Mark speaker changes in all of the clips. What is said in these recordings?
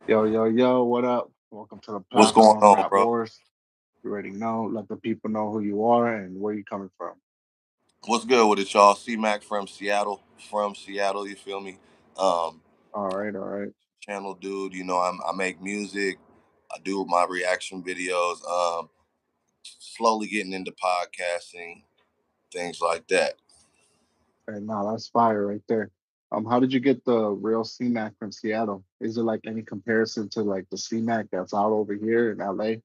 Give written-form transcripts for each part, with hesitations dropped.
Speaker 1: Yo, yo, yo, what up? Welcome to the
Speaker 2: What's going
Speaker 1: platform,
Speaker 2: on,
Speaker 1: Rap
Speaker 2: bro?
Speaker 1: Wars. You already know, let the people know who you are and where you coming from.
Speaker 2: What's good with it, y'all? C Mac from Seattle. You feel me? Um,
Speaker 1: All right, all right.
Speaker 2: channel dude. I make music. I do my reaction videos. Slowly getting into podcasting, things like that.
Speaker 1: And now that's fire right there. How did you get the real C-Mac from Seattle? Is it like any comparison to like the C-Mac that's out over here in LA?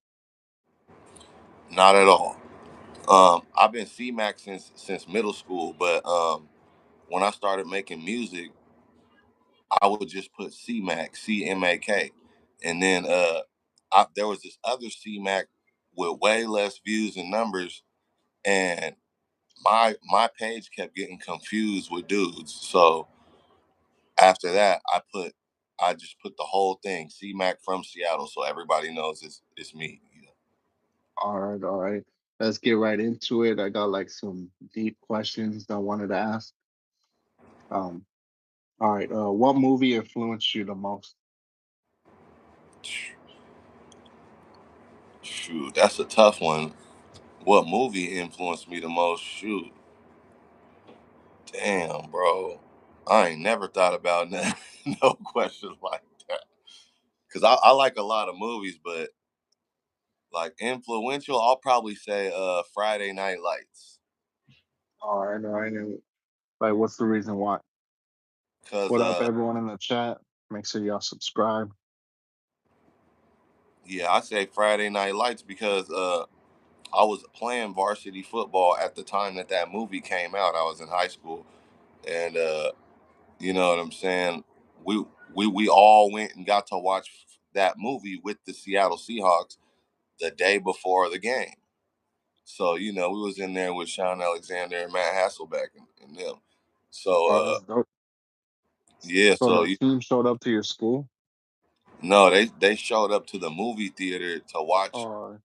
Speaker 2: Not at all. I've been C Mac since middle school, but when I started making music, I would just put C Mac, CMAK, and then there was this other C Mac with way less views and numbers, and my page kept getting confused with dudes. So after that, I just put the whole thing C Mac from Seattle, so everybody knows it's me.
Speaker 1: All right, all right. Let's get right into it. I got like some deep questions that I wanted to ask. Um, all right, what movie influenced you the most?
Speaker 2: Shoot, that's a tough one. What movie influenced me the most? Shoot, damn, bro. I ain't never thought about that. No question like that. Cause I like a lot of movies, but like influential, I'll probably say Friday Night Lights.
Speaker 1: All right, all right. And, like, what's the reason why?
Speaker 2: Cause
Speaker 1: What up, everyone in the chat? Make sure y'all subscribe.
Speaker 2: yeah, I say Friday Night Lights because I was playing varsity football at the time that movie came out. I was in high school, and you know what I'm saying. We we all went and got to watch that movie with the Seattle Seahawks the day before the game. So we was in there with Sean Alexander and Matt Hasselbeck and them. So
Speaker 1: Oh, that's dope.
Speaker 2: yeah,
Speaker 1: So
Speaker 2: so
Speaker 1: the team showed up to your school?
Speaker 2: no, they showed up to the movie theater to watch
Speaker 1: Oh,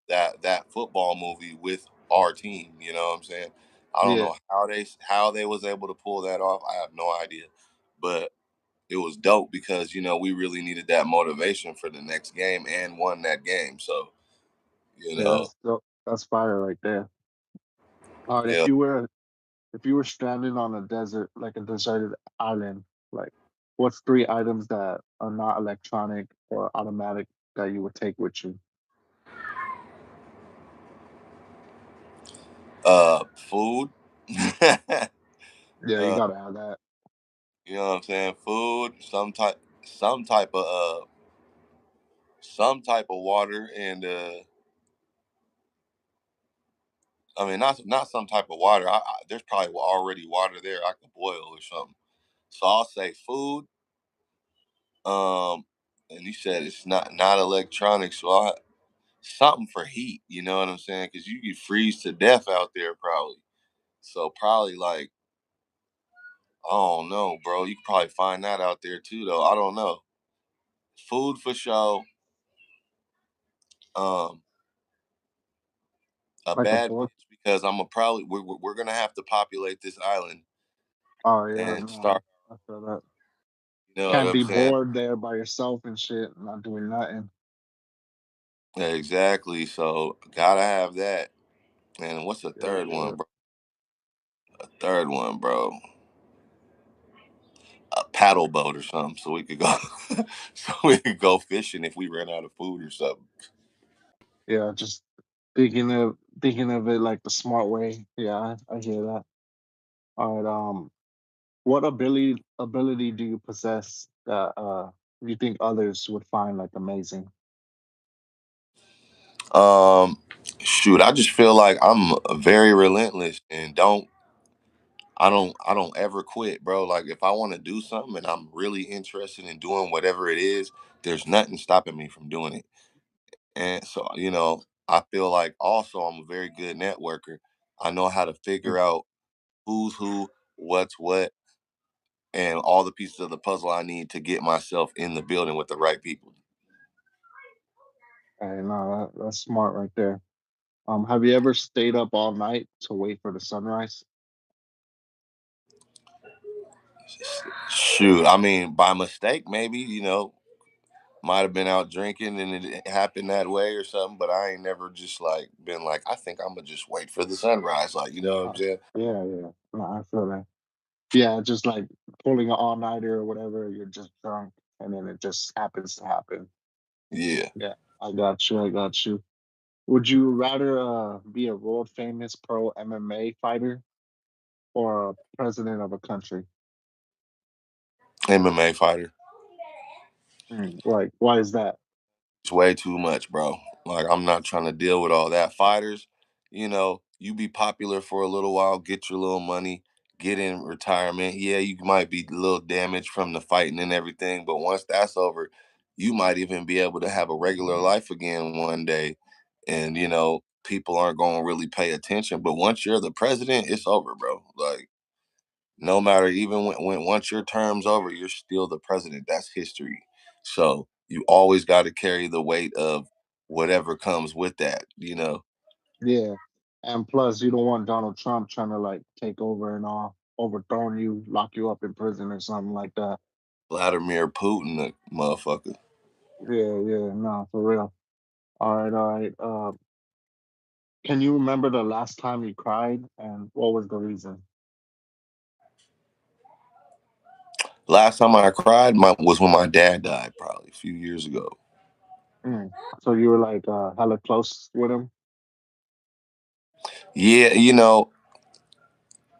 Speaker 2: that football movie with our team. You know what I'm saying? I don't
Speaker 1: yeah.
Speaker 2: know how they was able to pull that off. I have no idea, but it was dope because we really needed that motivation for the next game and won that game. So you
Speaker 1: Yeah,
Speaker 2: know,
Speaker 1: that's dope. That's fire right there. All right,
Speaker 2: yeah.
Speaker 1: if you were stranded on a desert, like a deserted island, like what's three items that are not electronic or automatic that you would take with you?
Speaker 2: Food.
Speaker 1: Yeah, you
Speaker 2: uh,
Speaker 1: gotta have that.
Speaker 2: you know what I'm saying? Food, some type of water, and I mean not some type of water. There's probably already water there I could boil or something. So I'll say food. Um, and you said it's not electronic, so something for heat. You know what I'm saying? Because you could freeze to death out there probably. So probably like I don't know, bro. You could probably find that out there too, though. I don't know. Food for sure. Um, a
Speaker 1: Like a
Speaker 2: bad
Speaker 1: fourth?
Speaker 2: bitch because I'm a probably we're gonna have to populate this island
Speaker 1: Oh yeah,
Speaker 2: and start.
Speaker 1: no, I feel that.
Speaker 2: You know what
Speaker 1: Can't
Speaker 2: I'm
Speaker 1: be
Speaker 2: saying?
Speaker 1: bored there by yourself and shit, not doing nothing.
Speaker 2: Yeah, exactly. So gotta have that. And what's the
Speaker 1: Yeah,
Speaker 2: third
Speaker 1: yeah.
Speaker 2: one, bro? A third one, bro. A paddle boat or something, so we could go, so we could go fishing if we ran out of food or something.
Speaker 1: Yeah, just thinking of it like the smart way. Yeah, I hear that. All right. What ability do you possess that you think others would find like amazing?
Speaker 2: Um, Shoot, I just feel like I'm very relentless and I don't ever quit, bro. Like if I want to do something and I'm really interested in doing whatever it is, there's nothing stopping me from doing it. And so, I feel like also I'm a very good networker. I know how to figure out who's who, what's what, and all the pieces of the puzzle I need to get myself in the building with the right people.
Speaker 1: Hey, no, that's smart right there. Have you ever stayed up all night to wait for the sunrise?
Speaker 2: Shoot, I mean, by mistake, maybe, might have been out drinking and it happened that way or something, but I ain't never just like been like, I think I'm gonna just wait for the sunrise. Like, you know what I'm
Speaker 1: Uh,
Speaker 2: saying?
Speaker 1: yeah, yeah. No, I feel that. Yeah, just like pulling an all nighter or whatever. You're just drunk, and then it just happens to happen.
Speaker 2: Yeah.
Speaker 1: Yeah, I got you. I got you. Would you rather be a world famous pro MMA fighter or a president of a country?
Speaker 2: MMA fighter.
Speaker 1: Like, why is that?
Speaker 2: It's way too much, bro. Like I'm not trying to deal with all that. Fighters, you be popular for a little while, get your little money, get in retirement. Yeah, you might be a little damaged from the fighting and everything, but once that's over, you might even be able to have a regular life again one day. And people aren't going to really pay attention. But once you're the president, it's over, bro. Like no matter even when once your term's over, you're still the president. That's history. So you always got to carry the weight of whatever comes with that.
Speaker 1: Yeah, and plus, you don't want Donald Trump trying to like take over and all, overthrowing you, lock you up in prison or something like that.
Speaker 2: Vladimir Putin, the motherfucker.
Speaker 1: Yeah, yeah, no, for real. All right, all right. Can you remember the last time you cried and what was the reason?
Speaker 2: Last time I cried was when my dad died, probably a few years ago.
Speaker 1: Mm. So you were like hella close with him?
Speaker 2: Yeah,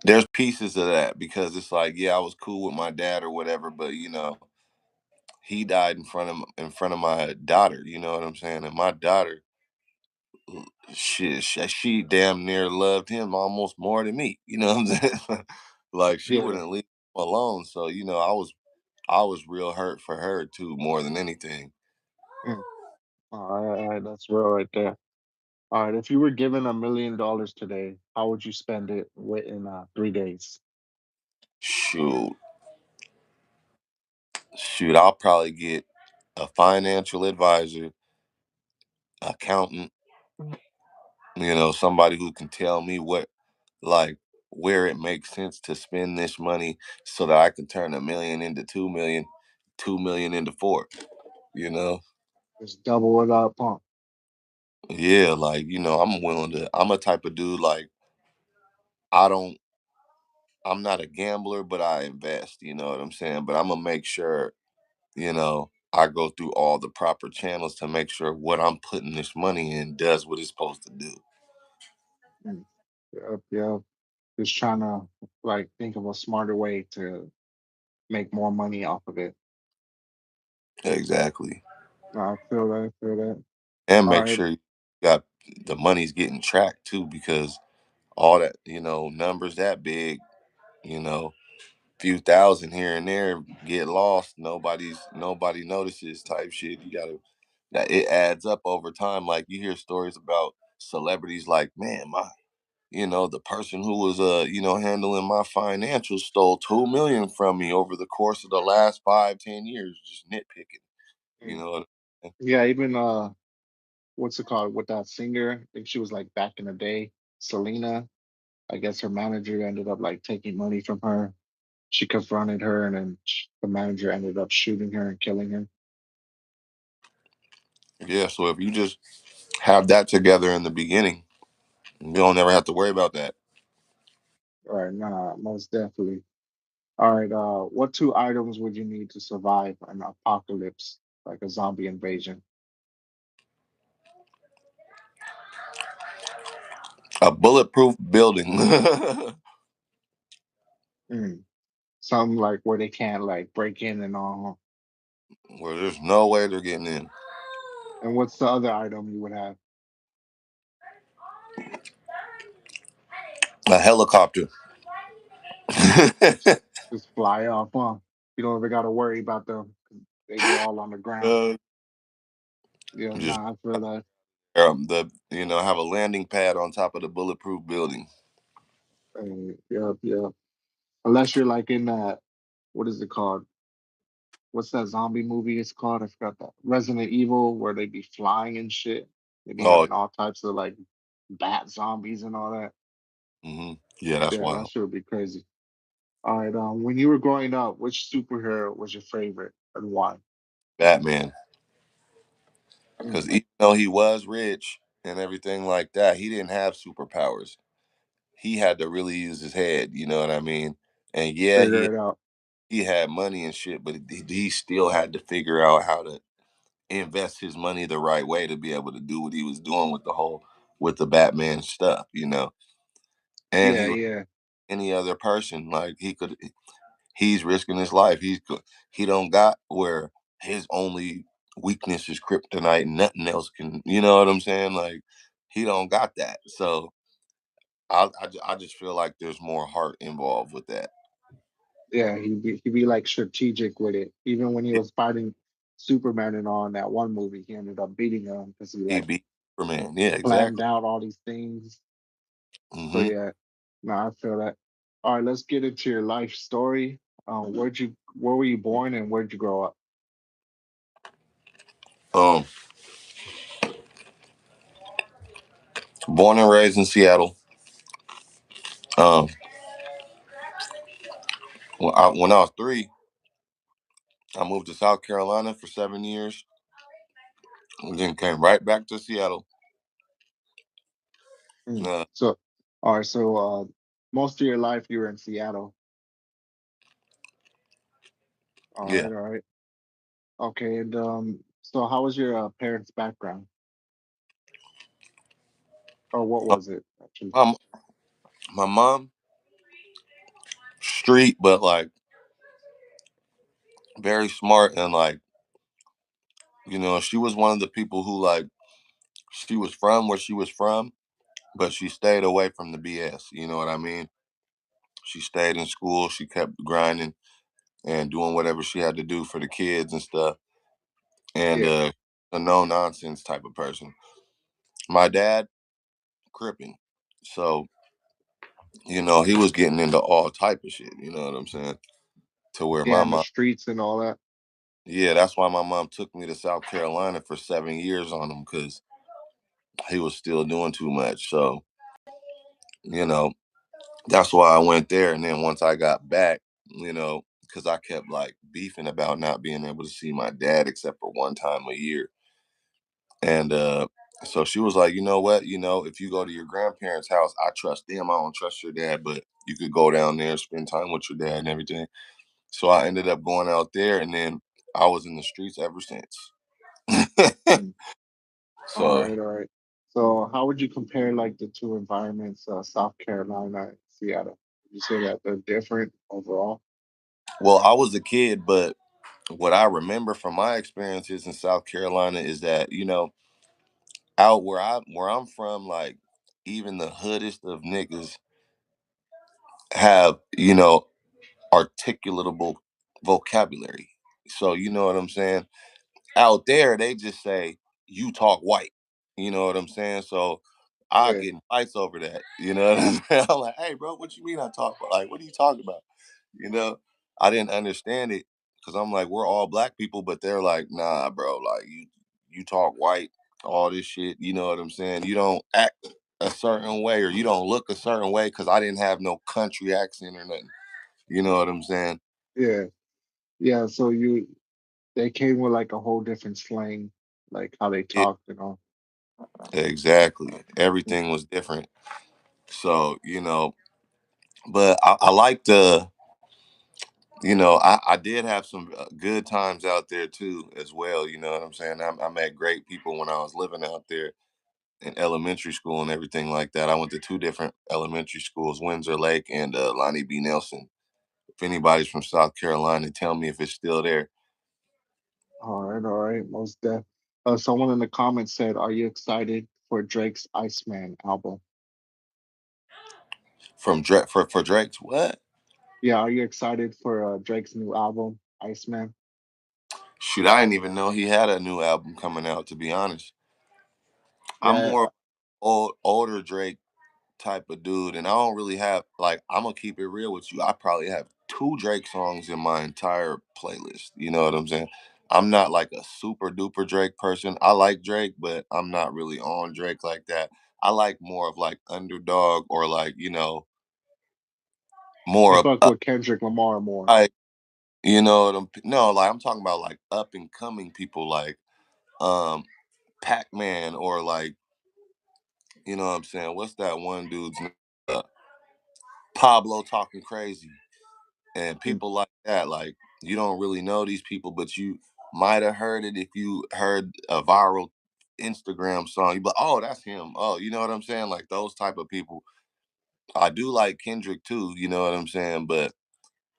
Speaker 2: there's pieces of that because it's like, yeah, I was cool with my dad or whatever, but he died in front of my daughter. You know what I'm saying? And my daughter, shit, she damn near loved him almost more than me. You know what I'm saying? Like she
Speaker 1: Yeah.
Speaker 2: wouldn't leave him alone. So I was real hurt for her too, more than anything.
Speaker 1: Mm. All right, that's real right there. All right, if you were given $1 million today, how would you spend it within 3 days?
Speaker 2: Shoot, shoot, I'll probably get a financial advisor, accountant, somebody who can tell me like, where it makes sense to spend this money so that I can turn 1 million into 2 million, 2 million into four. You know,
Speaker 1: Just double it up, huh?
Speaker 2: yeah, like I'm willing to. I'm a type of dude like I don't. I'm not a gambler, but I invest. You know what I'm saying? But I'm gonna make sure I go through all the proper channels to make sure what I'm putting this money in does what it's supposed to do.
Speaker 1: Mm. Yep, yep. Just trying to like think of a smarter way to make more money off of it.
Speaker 2: Exactly,
Speaker 1: No, I feel that. I feel that.
Speaker 2: and
Speaker 1: All
Speaker 2: make
Speaker 1: right.
Speaker 2: sure you got the money's getting tracked too, because all that numbers that big, you know few thousand here and there get lost. Nobody notices type shit. You gotta that it adds up over time. Like you hear stories about celebrities like, man, the person who was handling my financials stole 2 million from me over the course of the last 5-10 years, just nitpicking. You
Speaker 1: Mm.
Speaker 2: know.
Speaker 1: Yeah, even what's it called with that singer? I think she was like back in the day, Selena. I guess her manager ended up like taking money from her. She confronted her, and then the manager ended up shooting her and killing her.
Speaker 2: Yeah, so if you just have that together in the beginning, you don't never have to worry about that.
Speaker 1: All right, nah, most definitely. All right, what two items would you need to survive an apocalypse, like a zombie invasion?
Speaker 2: A bulletproof building.
Speaker 1: Mm. Something like where they can't like break in and all.
Speaker 2: Where there's no way they're getting in.
Speaker 1: And what's the other item you would have?
Speaker 2: A helicopter.
Speaker 1: Just fly off, huh? You don't ever got to worry about them. They be all on the ground.
Speaker 2: uh,
Speaker 1: Yeah,
Speaker 2: just
Speaker 1: nah, I feel that.
Speaker 2: the have a landing pad on top of the bulletproof building.
Speaker 1: Yep, yep. Unless you're like in that, what is it called? What's that zombie movie it's called? I forgot that. Resident Evil, where they be flying and shit. They be
Speaker 2: Oh,
Speaker 1: having all types of like bat zombies and all that.
Speaker 2: yeah, that's
Speaker 1: Yeah, that
Speaker 2: wild.
Speaker 1: shit would be crazy. All right, when you were growing up, which superhero was your favorite and why?
Speaker 2: Batman.
Speaker 1: Mm,
Speaker 2: Because even though he was rich and everything like that, he didn't have superpowers. He had to really use his head. You know what I mean? And yeah,
Speaker 1: figure
Speaker 2: he
Speaker 1: it out.
Speaker 2: he had money and shit, but he still had to figure out how to invest his money the right way to be able to do what he was doing with the whole with the Batman stuff. And
Speaker 1: Yeah,
Speaker 2: he was
Speaker 1: yeah,
Speaker 2: any other person like he's risking his life. He don't got where his only weakness is kryptonite and nothing else can. You know what I'm saying? Like he don't got that. So I just feel like there's more heart involved with that.
Speaker 1: yeah. He be like strategic with it. Even when he
Speaker 2: Yeah,
Speaker 1: was fighting Superman and on that one movie, he ended up beating him because he
Speaker 2: he
Speaker 1: like
Speaker 2: beat Superman. Yeah,
Speaker 1: planned
Speaker 2: exactly.
Speaker 1: out all these things. So
Speaker 2: Hmm.
Speaker 1: yeah, no, I feel that. All right, let's get into your life story. Where were you born and where'd you grow up?
Speaker 2: Um, Born and raised in Seattle. Um, when I was three, I moved to South Carolina for 7 years, and then came right back to Seattle.
Speaker 1: Mm.
Speaker 2: Uh,
Speaker 1: So, all right, so most of your life you were in Seattle.
Speaker 2: yeah.
Speaker 1: All right, okay. And so how was your parents' background, or what
Speaker 2: Uh,
Speaker 1: was it actually?
Speaker 2: my, my mom, street, but like very smart and like she was one of the people who like she was from where she was from, but she stayed away from the BS. You know what I mean? She stayed in school. She kept grinding and doing whatever she had to do for the kids and stuff. And
Speaker 1: Yeah,
Speaker 2: a no nonsense type of person. My dad, crippin'. So he was getting into all type of shit. You know what I'm saying? To where
Speaker 1: yeah,
Speaker 2: my
Speaker 1: in the
Speaker 2: mom,
Speaker 1: streets and all that.
Speaker 2: yeah, that's why my mom took me to South Carolina for 7 years on him because he was still doing too much. So you know, that's why I went there. And then once I got back, because I kept like beefing about not being able to see my dad except for one time a year. And so she was like, you know what? If you go to your grandparents' house, I trust them. I don't trust your dad, but you could go down there, spend time with your dad and everything. So I ended up going out there, and then I was in the streets ever since.
Speaker 1: Mm.
Speaker 2: So,
Speaker 1: All right. So how would you compare like the two environments, South Carolina and Seattle? Would you say that they're different overall?
Speaker 2: well, I was a kid, but what I remember from my experiences in South Carolina is that out where I'm from, like even the hoodest of niggas have articulatable vocabulary. So you know what I'm saying. Out there, they just say you talk white. You know what I'm saying. So I
Speaker 1: Yeah,
Speaker 2: get in fights over that. You know what I'm saying. I'm like, hey, bro, what you mean I talk about? Like, what are you talking about? You know, I didn't understand it because I'm like, we're all black people, but they're like, nah, bro, like you talk white, all this shit. You know what I'm saying? You don't act a certain way or you don't look a certain way because I didn't have no country accent or nothing. You know what I'm saying?
Speaker 1: yeah, yeah. So they came with like a whole different slang, like how they
Speaker 2: Yeah,
Speaker 1: talked and all.
Speaker 2: exactly.
Speaker 1: Mm.
Speaker 2: Everything was different. So but I like the I did have some good times out there too as well. You know what I'm saying? I met great people when I was living out there in elementary school and everything like that. I went to two different elementary schools, Windsor Lake and Lonnie B. Nelson. If anybody's from South Carolina, tell me if it's still there.
Speaker 1: All right, most def. Someone in the comments said, "Are you excited for Drake's Iceman album?"
Speaker 2: From for Drake's what?
Speaker 1: Yeah, are you excited for Drake's new album, Iceman?
Speaker 2: Shoot, I didn't even know he had a new album coming out. To be honest, I'm
Speaker 1: Yeah,
Speaker 2: more older Drake type of dude, and I don't really have like I'm gonna keep it real with you. I probably have two Drake songs in my entire playlist. You know what I'm saying? I'm not like a super duper Drake person. I like Drake, but I'm not really on Drake like that. I like more of like underdog or like
Speaker 1: you
Speaker 2: more of
Speaker 1: fuck with Kendrick Lamar more.
Speaker 2: like no, like I'm talking about like up and coming people like um Pac-Man or like, you know what I'm saying? What's that one dude's name? Uh, Pablo talking crazy. And
Speaker 1: Mm.
Speaker 2: people like that, like you don't really know these people, but you might have heard it if you heard a viral Instagram song. You be like, oh, that's him. Oh, you know what I'm saying? Like those type of people. I do like Kendrick too, you know what I'm saying? But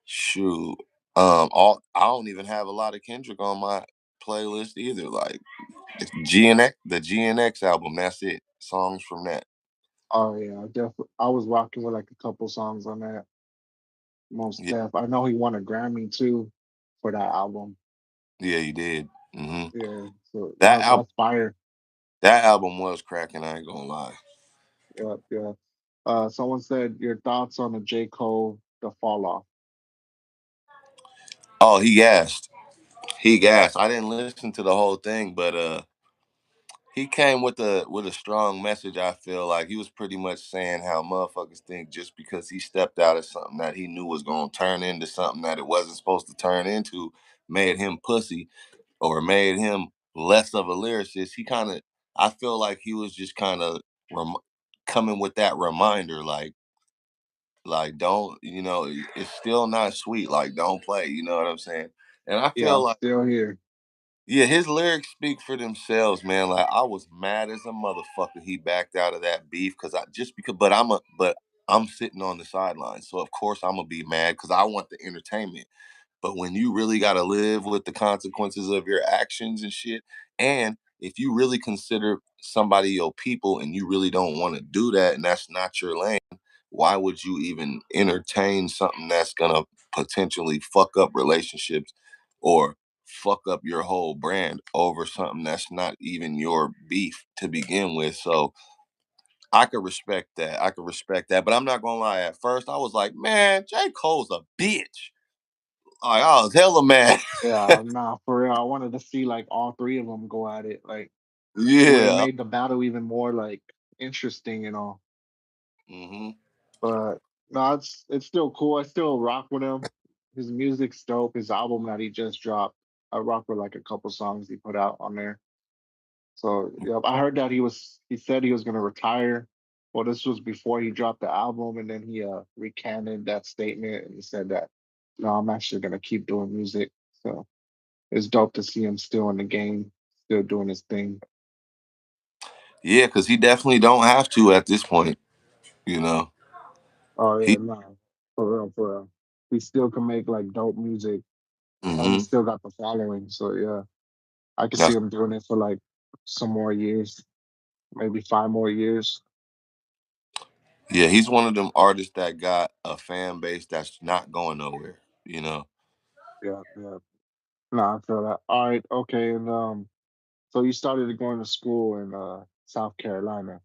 Speaker 2: shoot, all I don't even have a lot of Kendrick on my playlist either. Like the GNX album, that's it. Songs from that.
Speaker 1: Oh yeah, definitely. I was rocking with like a couple songs on that. Most
Speaker 2: Yeah,
Speaker 1: def. I know he won a Grammy too for that album.
Speaker 2: yeah, you did.
Speaker 1: Yeah, so
Speaker 2: That album,
Speaker 1: that's fire.
Speaker 2: that album was cracking. I ain't gonna lie.
Speaker 1: Yeah, yeah. Someone said your thoughts on the J. Cole, the fall off.
Speaker 2: Oh, he gassed. He gassed. I didn't listen to the whole thing, but he came with a strong message. I feel like he was pretty much saying how motherfuckers think just because he stepped out of something that he knew was gonna turn into something that it wasn't supposed to turn into, made him pussy or made him less of a lyricist. He kind of, I feel like he was just kind of rem- coming with that reminder, like don't, it's still not sweet. Like don't play. You know what I'm saying? And I
Speaker 1: Yeah,
Speaker 2: feel
Speaker 1: I'm
Speaker 2: like
Speaker 1: still here.
Speaker 2: yeah, his lyrics speak for themselves, man. Like I was mad as a motherfucker he backed out of that beef because I just because but I'm sitting on the sidelines. So of course I'm gonna be mad because I want the entertainment. But when you really gotta live with the consequences of your actions and shit, and if you really consider somebody your people and you really don't want to do that and that's not your lane, why would you even entertain something that's gonna potentially fuck up relationships or fuck up your whole brand over something that's not even your beef to begin with? So I could respect that. I could respect that. But I'm not gonna lie, at first I was like, man, J. Cole's a bitch. Like, I was hella mad.
Speaker 1: Yeah, nah, for real. I wanted to see like all three of them go at it. Like it would have
Speaker 2: Yeah.
Speaker 1: made the battle even more like interesting and all.
Speaker 2: hmm
Speaker 1: But no, it's still cool. I still rock with him. His music's dope. His album that he just dropped, I rock with like a couple songs he put out on there. So yeah, I heard that he said he was gonna retire. Well, this was before he dropped the album, and then he recanted that statement and he said that no, I'm actually gonna keep doing music. So it's dope to see him still in the game, still doing his thing.
Speaker 2: Yeah, because he definitely don't have to at this point. You know.
Speaker 1: Oh yeah,
Speaker 2: He.
Speaker 1: no, for real, for real. He still can make like dope music, and he
Speaker 2: hmm
Speaker 1: still got the following. So yeah, I could see
Speaker 2: That's
Speaker 1: him doing it for like some more years, maybe 5 more years.
Speaker 2: yeah. He's one of them artists that got a fan base that's not going nowhere. You know.
Speaker 1: Yeah, yeah. No, I feel that. All right, okay, and so you started going to school in South Carolina,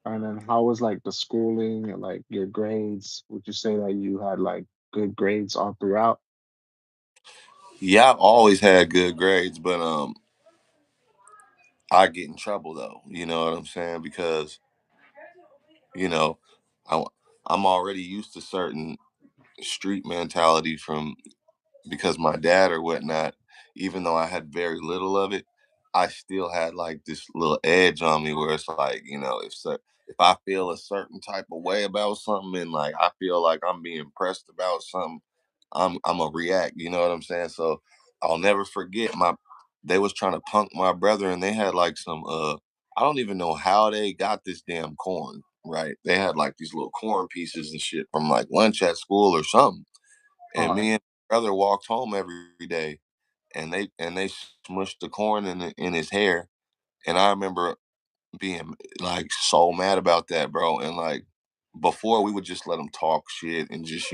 Speaker 1: and then how was like the schooling and like your grades? Would you say that you had like good grades all throughout?
Speaker 2: Yeah, I've always had good grades, but I get in trouble though. You know what I'm saying? Because you know, I I'm already used to certain street mentality from because my dad or whatnot, even though I had very little of it, I still had like this little edge on me where it's like, if I feel a certain type of way about something and like I feel like I'm being pressed about something, I'm a react. You know what I'm saying? So I'll never forget they was trying to punk my brother and they had like some I don't even know how they got this damn corn. Right. They had like these little corn pieces and shit from like lunch at school or something. And
Speaker 1: All right.
Speaker 2: me and my brother walked home every day, and they smushed the corn in his hair. And I remember being like so mad about that, bro. And like before, we would just let him talk shit and just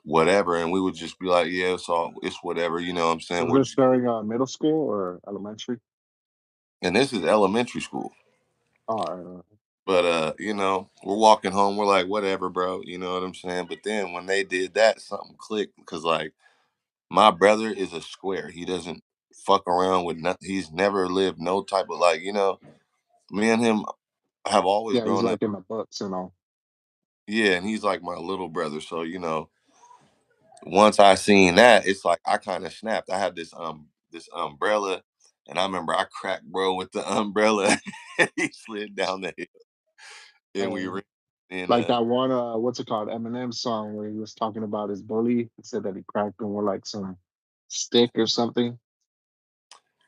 Speaker 2: whatever, and we would just be like, yeah, it's whatever, you know what I'm saying?
Speaker 1: Was
Speaker 2: We're
Speaker 1: this
Speaker 2: just
Speaker 1: during middle school or elementary?
Speaker 2: and this is elementary school.
Speaker 1: All right.
Speaker 2: But we're walking home, we're like, whatever, bro, you know what I'm saying? But then when they did that, something clicked because like my brother is a square. He doesn't fuck around with nothing. He's never lived no type of like, me and him have always
Speaker 1: Yeah, he's
Speaker 2: grown up.
Speaker 1: like in the books and all.
Speaker 2: Yeah, and he's like my little brother. So, once I seen that, it's like I kind of snapped. I had this umbrella And I remember I cracked bro with the umbrella. And he slid down the hill, and we
Speaker 1: And
Speaker 2: ran in
Speaker 1: like that one, what's it called? Eminem song where he was talking about his bully. He said that he cracked him with like some stick or something.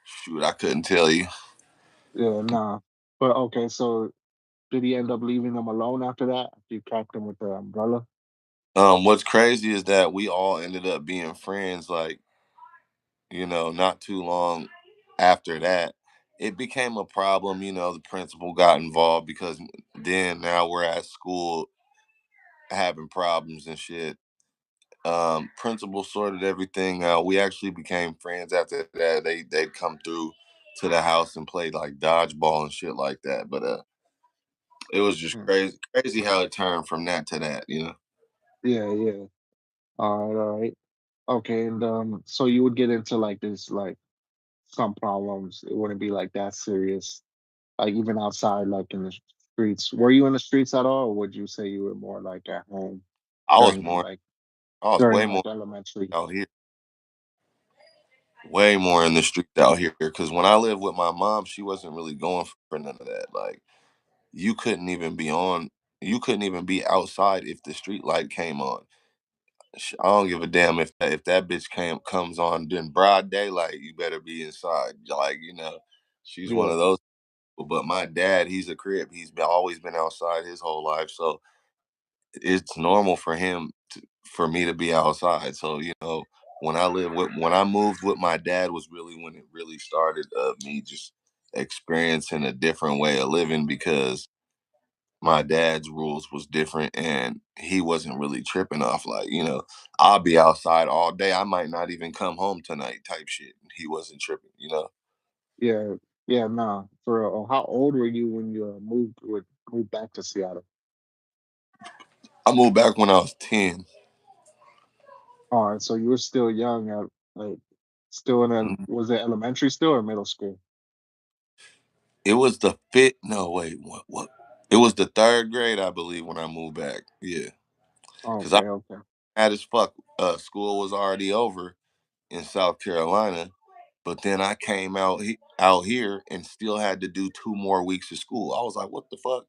Speaker 2: shoot, I couldn't tell you.
Speaker 1: Yeah, nah. But okay, so did he end up leaving him alone after that? After you cracked him with the umbrella?
Speaker 2: What's crazy is that we all ended up being friends, like, not too long after that. It became a problem, the principal got involved because then now we're at school having problems and shit. Principal sorted everything out. We actually became friends after that. They'd come through to the house and played like dodgeball and shit like that. But it was just
Speaker 1: Mm.
Speaker 2: crazy how it turned from that to that.
Speaker 1: Yeah, yeah. All right, all right. Okay, and so you would get into like this, like some problems. It wouldn't be like that serious, like even outside, like in the streets. Were you in the streets at all, or would you say you were more like at home
Speaker 2: I was
Speaker 1: during
Speaker 2: more,
Speaker 1: like
Speaker 2: I was
Speaker 1: during
Speaker 2: way
Speaker 1: like
Speaker 2: more
Speaker 1: elementary?
Speaker 2: out here, way more in the street out here. Because when I lived with my mom, she wasn't really going for none of that. Like you couldn't even be on, you couldn't even be outside if the street light came on. I don't give a damn if that bitch comes on during broad daylight. You better be inside. Like she's one
Speaker 1: Yeah,
Speaker 2: of those people. But my dad, he's a crip. Always been outside his whole life, so it's normal for for me to be outside. So when I moved with my dad was really when it really started of me just experiencing a different way of living because my dad's rules was different and he wasn't really tripping off like I'll be outside all day, I might not even come home tonight type shit. He wasn't tripping.
Speaker 1: yeah, yeah. Nah, for real. How old were you when you moved back to Seattle?
Speaker 2: I moved back when I was 10.
Speaker 1: All right, so you were still young, like still in a
Speaker 2: Mhm.
Speaker 1: was it elementary still or middle school?
Speaker 2: It was the fifth, no wait, what, it was the third grade I believe when I moved back, yeah, because I
Speaker 1: Okay, okay.
Speaker 2: mad as fuck. School was already over in South Carolina, but then I came out here and still had to do 2 more weeks of school. I was like, what the fuck?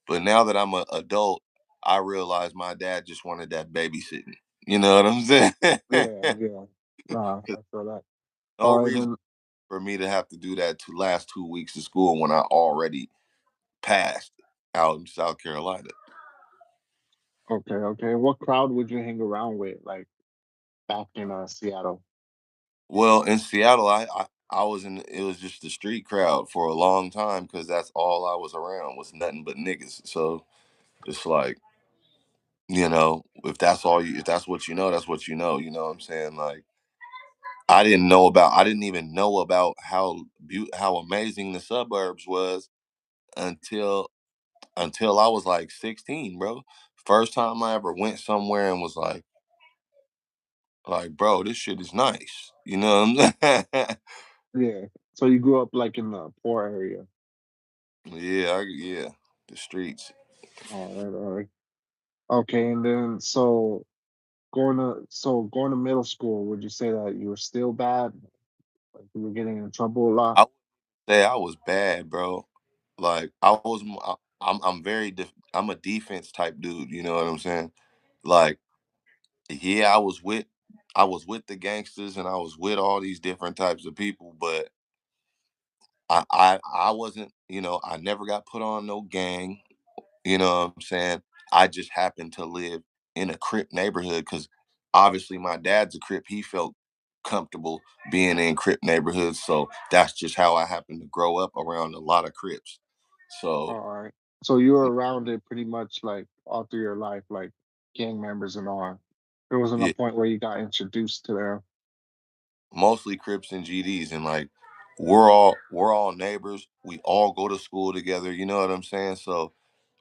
Speaker 2: But now that I'm an adult, I realize my dad just wanted that babysitting. You know what I'm saying?
Speaker 1: Yeah, yeah. Nah,
Speaker 2: 'Cause
Speaker 1: I feel that.
Speaker 2: no
Speaker 1: All right,
Speaker 2: reason
Speaker 1: then.
Speaker 2: for me to have to do that to last 2 weeks of school when I already passed out in South Carolina.
Speaker 1: Okay, okay. What crowd would you hang around with, like back in Seattle?
Speaker 2: Well, in Seattle, I was in. It was just the street crowd for a long time because that's all I was around was nothing but niggas. So it's like if that's what you know, that's what you know. You know what I'm saying? Like I didn't even know about how amazing the suburbs was until I was like 16, bro. First time I ever went somewhere and was like, bro, this shit is nice. You know what I'm saying?
Speaker 1: Yeah. So you grew up like in the poor area.
Speaker 2: Yeah, the streets.
Speaker 1: All right, all right. Okay, and then so going to middle school, would you say that you were still bad? Like you were getting in trouble a lot?
Speaker 2: I would say I was bad, bro. Like I'm a defense type dude. You know what I'm saying? Like yeah, I was with the gangsters and I was with all these different types of people, but I wasn't, I never got put on no gang. You know what I'm saying? I just happened to live in a Crip neighborhood because obviously my dad's a Crip. He felt comfortable being in Crip neighborhoods. So that's just how I happened to grow up around a lot of Crips. So
Speaker 1: All right. So you were around it pretty much like all through your life, like gang members and all. There wasn't a
Speaker 2: yeah,
Speaker 1: point where you got introduced to them.
Speaker 2: mostly Crips and GDs, and like we're all neighbors. We all go to school together. You know what I'm saying? So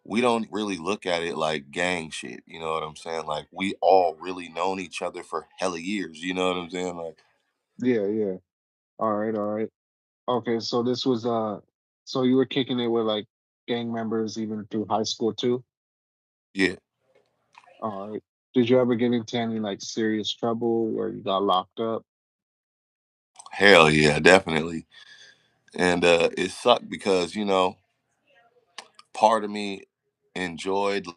Speaker 2: we don't really look at it like gang shit. You know what I'm saying? Like we all really known each other for hella years. You know what I'm saying? Like
Speaker 1: Yeah, yeah. All right, all right. Okay, so this was so you were kicking it with like gang members even through high school too?
Speaker 2: yeah,
Speaker 1: All right. Did you ever get into any like serious trouble where you got locked up?
Speaker 2: hell yeah, definitely. and it sucked because part of me enjoyed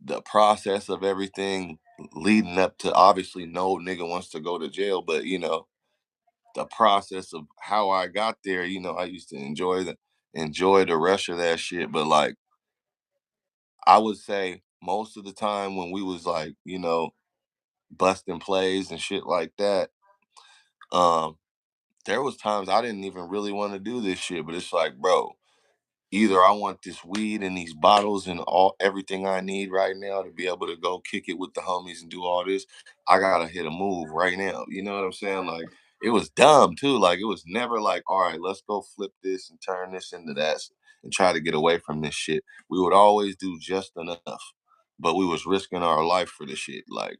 Speaker 2: the process of everything leading up to, obviously no nigga wants to go to jail, but the process of how I got there, I used to enjoy the rush of that shit. But like I would say most of the time when we was like, busting plays and shit like that, um, there was times I didn't even really want to do this shit, but it's like, bro, either I want this weed and these bottles and all everything I need right now to be able to go kick it with the homies and do all this. I gotta hit a move right now. You know what I'm saying? Like it was dumb too. Like it was never like, all right, let's go flip this and turn this into that and try to get away from this shit. We would always do just enough, but we was risking our life for the shit. Like,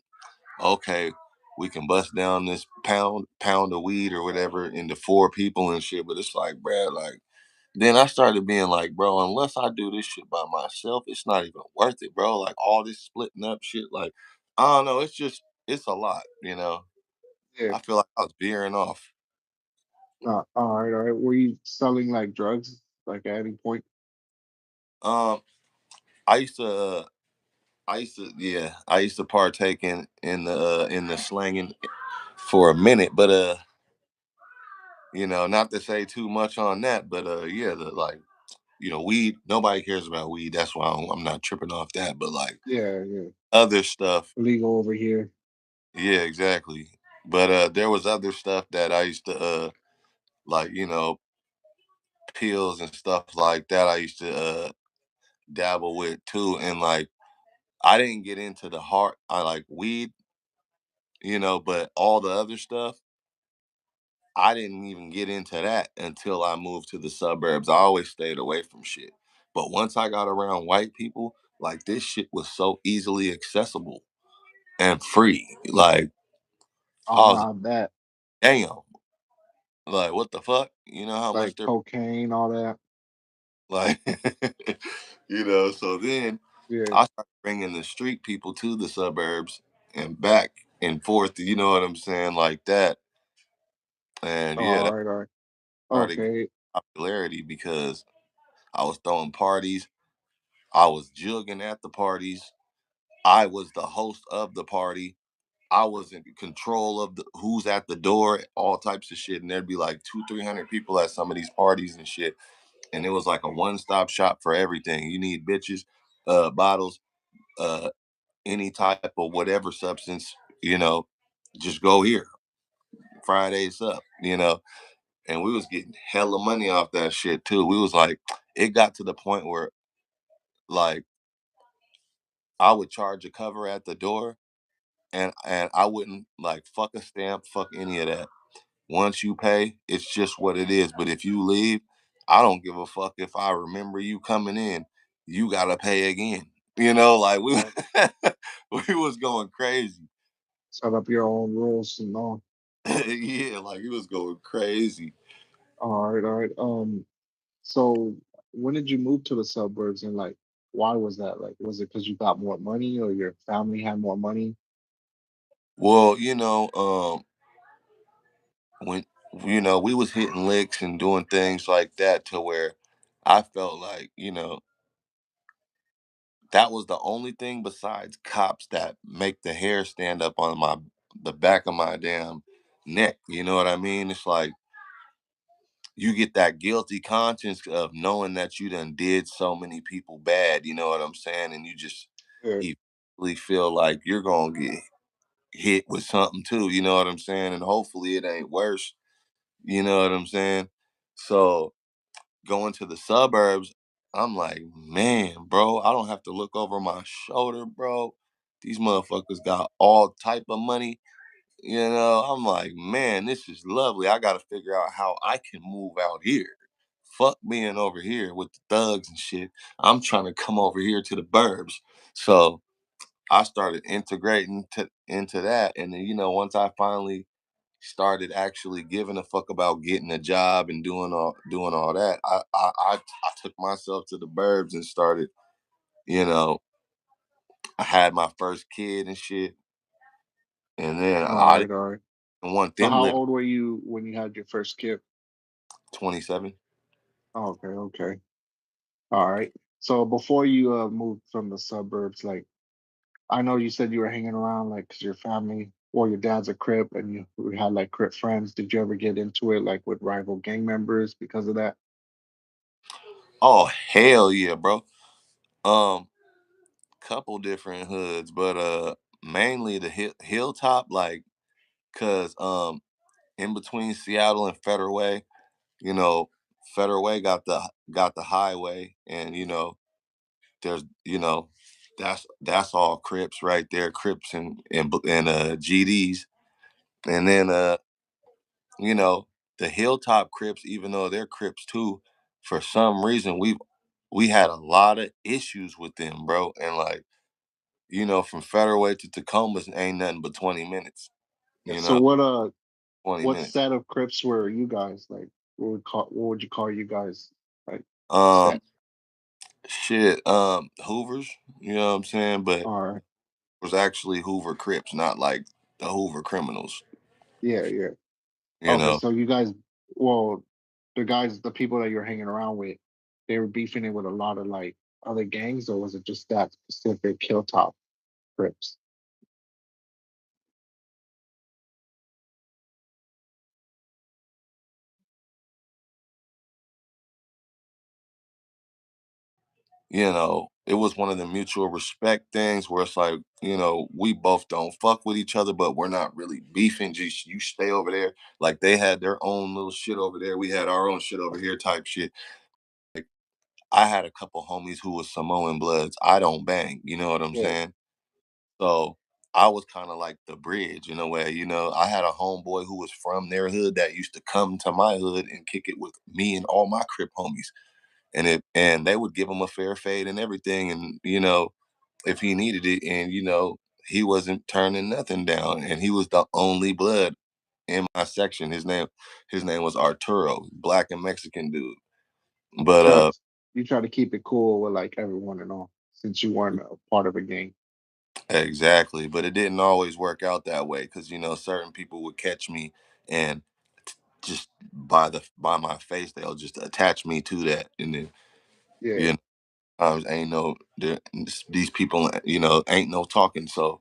Speaker 2: okay, we can bust down this pound of weed or whatever into four people and shit. But it's like, bruh, like then I started being like, bro, unless I do this shit by myself, it's not even worth it, bro. Like all this splitting up shit, like I don't know, it's a lot.
Speaker 1: Yeah.
Speaker 2: I feel like I was veering off.
Speaker 1: All right, all right. Were you selling like drugs, like at any point?
Speaker 2: Um, I used to, yeah, I used to partake in the slanging for a minute, but not to say too much on that, but yeah, the like, weed. Nobody cares about weed. That's why I'm not tripping off that. But like
Speaker 1: Yeah, yeah.
Speaker 2: other stuff.
Speaker 1: Legal over here.
Speaker 2: Yeah, exactly. But there was other stuff that I used to like, pills and stuff like that I used to dabble with too. And like I didn't get into the heart I like weed, but all the other stuff, I didn't even get into that until I moved to the suburbs. I always stayed away from shit. But once I got around white people, like this shit was so easily accessible and free. Like
Speaker 1: Oh
Speaker 2: I
Speaker 1: no,
Speaker 2: was like,
Speaker 1: I bet.
Speaker 2: damn, like what the fuck? You know how much
Speaker 1: Like
Speaker 2: they're
Speaker 1: cocaine, all that.
Speaker 2: like, so then
Speaker 1: Yeah.
Speaker 2: I started bringing the street people to the suburbs and back and forth, you know what I'm saying, like that. And yeah,
Speaker 1: All
Speaker 2: that
Speaker 1: right, all right.
Speaker 2: started getting
Speaker 1: Okay.
Speaker 2: popularity because I was throwing parties, I was jugging at the parties, I was the host of the party. I was in control of the who's at the door, all types of shit, and there'd be like 300 people at some of these parties and shit. And it was like a one-stop shop for everything. You need bitches, bottles, uh, any type of whatever substance, just go here. Fridays up. And we was getting hella money off that shit too. We was like, it got to the point where like I would charge a cover at the door, and I wouldn't like fuck a stamp, fuck any of that. Once you pay, it's just what it is. But if you leave, I don't give a fuck if I remember you coming in. You gotta pay again. Like we
Speaker 1: Right.
Speaker 2: we was going crazy.
Speaker 1: Set up your own rules and all.
Speaker 2: Yeah, like he was going crazy.
Speaker 1: All right, all right. So when did you move to the suburbs and like why was that? Like was it because you got more money or your family had more money?
Speaker 2: Well, when we was hitting licks and doing things like that to where I felt like, that was the only thing besides cops that make the hair stand up on the back of my damn neck. You know what I mean? It's like you get that guilty conscience of knowing that you done did so many people bad, you know what I'm saying? And you just
Speaker 1: Yeah.
Speaker 2: eventually feel like you're gonna get hit with something too, you know what I'm saying? And hopefully it ain't worse, you know what I'm saying? So going to the suburbs, I'm like, man, bro, I don't have to look over my shoulder, bro. These motherfuckers got all type of money. I'm like, man, this is lovely. I got to figure out how I can move out here. Fuck being over here with the thugs and shit. I'm trying to come over here to the burbs. So I started integrating into that. And then, once I finally started actually giving a fuck about getting a job and doing all that, I took myself to the burbs and started, you know, I had my first kid and shit. And then
Speaker 1: All
Speaker 2: I
Speaker 1: right, all right.
Speaker 2: didn't want
Speaker 1: So
Speaker 2: them
Speaker 1: how
Speaker 2: living.
Speaker 1: old were you when you had your first kid?
Speaker 2: 27.
Speaker 1: Okay, okay. All right. So before you moved from the suburbs, like I know you said you were hanging around like 'cause your family or your dad's a Crip and you had like Crip friends. Did you ever get into it like with rival gang members because of that?
Speaker 2: Oh hell yeah, bro. Um, couple different hoods, but mainly the hilltop, like, cause in between Seattle and Federal Way, you know, Federal Way got the highway, and there's that's all Crips right there, Crips and GDs, and then you know the hilltop Crips, even though they're Crips too, for some reason we had a lot of issues with them, bro, and like from Federal Way to Tacoma's ain't nothing but 20 minutes,
Speaker 1: Yeah.
Speaker 2: you
Speaker 1: So
Speaker 2: know, 20
Speaker 1: what
Speaker 2: minutes.
Speaker 1: set of Crips were you guys like? What would you call you guys like
Speaker 2: Um,
Speaker 1: set?
Speaker 2: shit, Hoovers, you know what I'm saying, but it
Speaker 1: All right.
Speaker 2: was actually Hoover Crips, not like the Hoover criminals,
Speaker 1: Yeah, yeah.
Speaker 2: you
Speaker 1: Okay,
Speaker 2: know.
Speaker 1: so you guys, well, the people that you're hanging around with, they were beefing it with a lot of like other gangs, or was it just that specific Hilltop Crips?
Speaker 2: It was one of the mutual respect things where it's like, we both don't fuck with each other, but we're not really beefing. Just you stay over there. Like they had their own little shit over there. We had our own shit over here type shit. Like I had a couple homies who was Samoan Bloods. I don't bang, you know what I'm
Speaker 1: Yeah,
Speaker 2: saying? So I was kind of like the bridge in a way, I had a homeboy who was from their hood that used to come to my hood and kick it with me and all my Crip homies. And they would give him a fair fade and everything. And if he needed it, and he wasn't turning nothing down, and he was the only blood in my section. His name was Arturo, black and Mexican dude.
Speaker 1: you
Speaker 2: But
Speaker 1: try to keep it cool with like everyone and all, since you weren't a part of a gang.
Speaker 2: exactly, but it didn't always work out that way, because certain people would catch me, and just by my face they'll just attach me to that, and then
Speaker 1: Yeah.
Speaker 2: you know ain't no these people, ain't no talking, so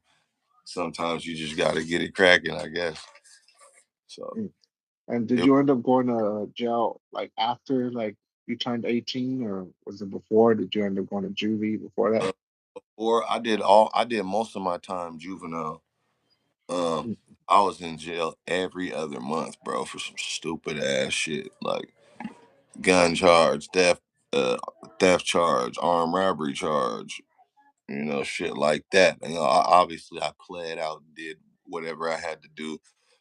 Speaker 2: sometimes you just got to get it cracking, I guess. So
Speaker 1: Mm. And did
Speaker 2: it,
Speaker 1: you end up going to jail like after like you turned 18, or was it before? Did you end up going to juvie before that?
Speaker 2: uh, or I did most of my time juvenile. Um,
Speaker 1: Mm.
Speaker 2: I was in jail every other month, bro, for some stupid ass shit like gun charge, uh, theft charge, armed robbery charge, shit like that. Obviously I pled out and did whatever I had to do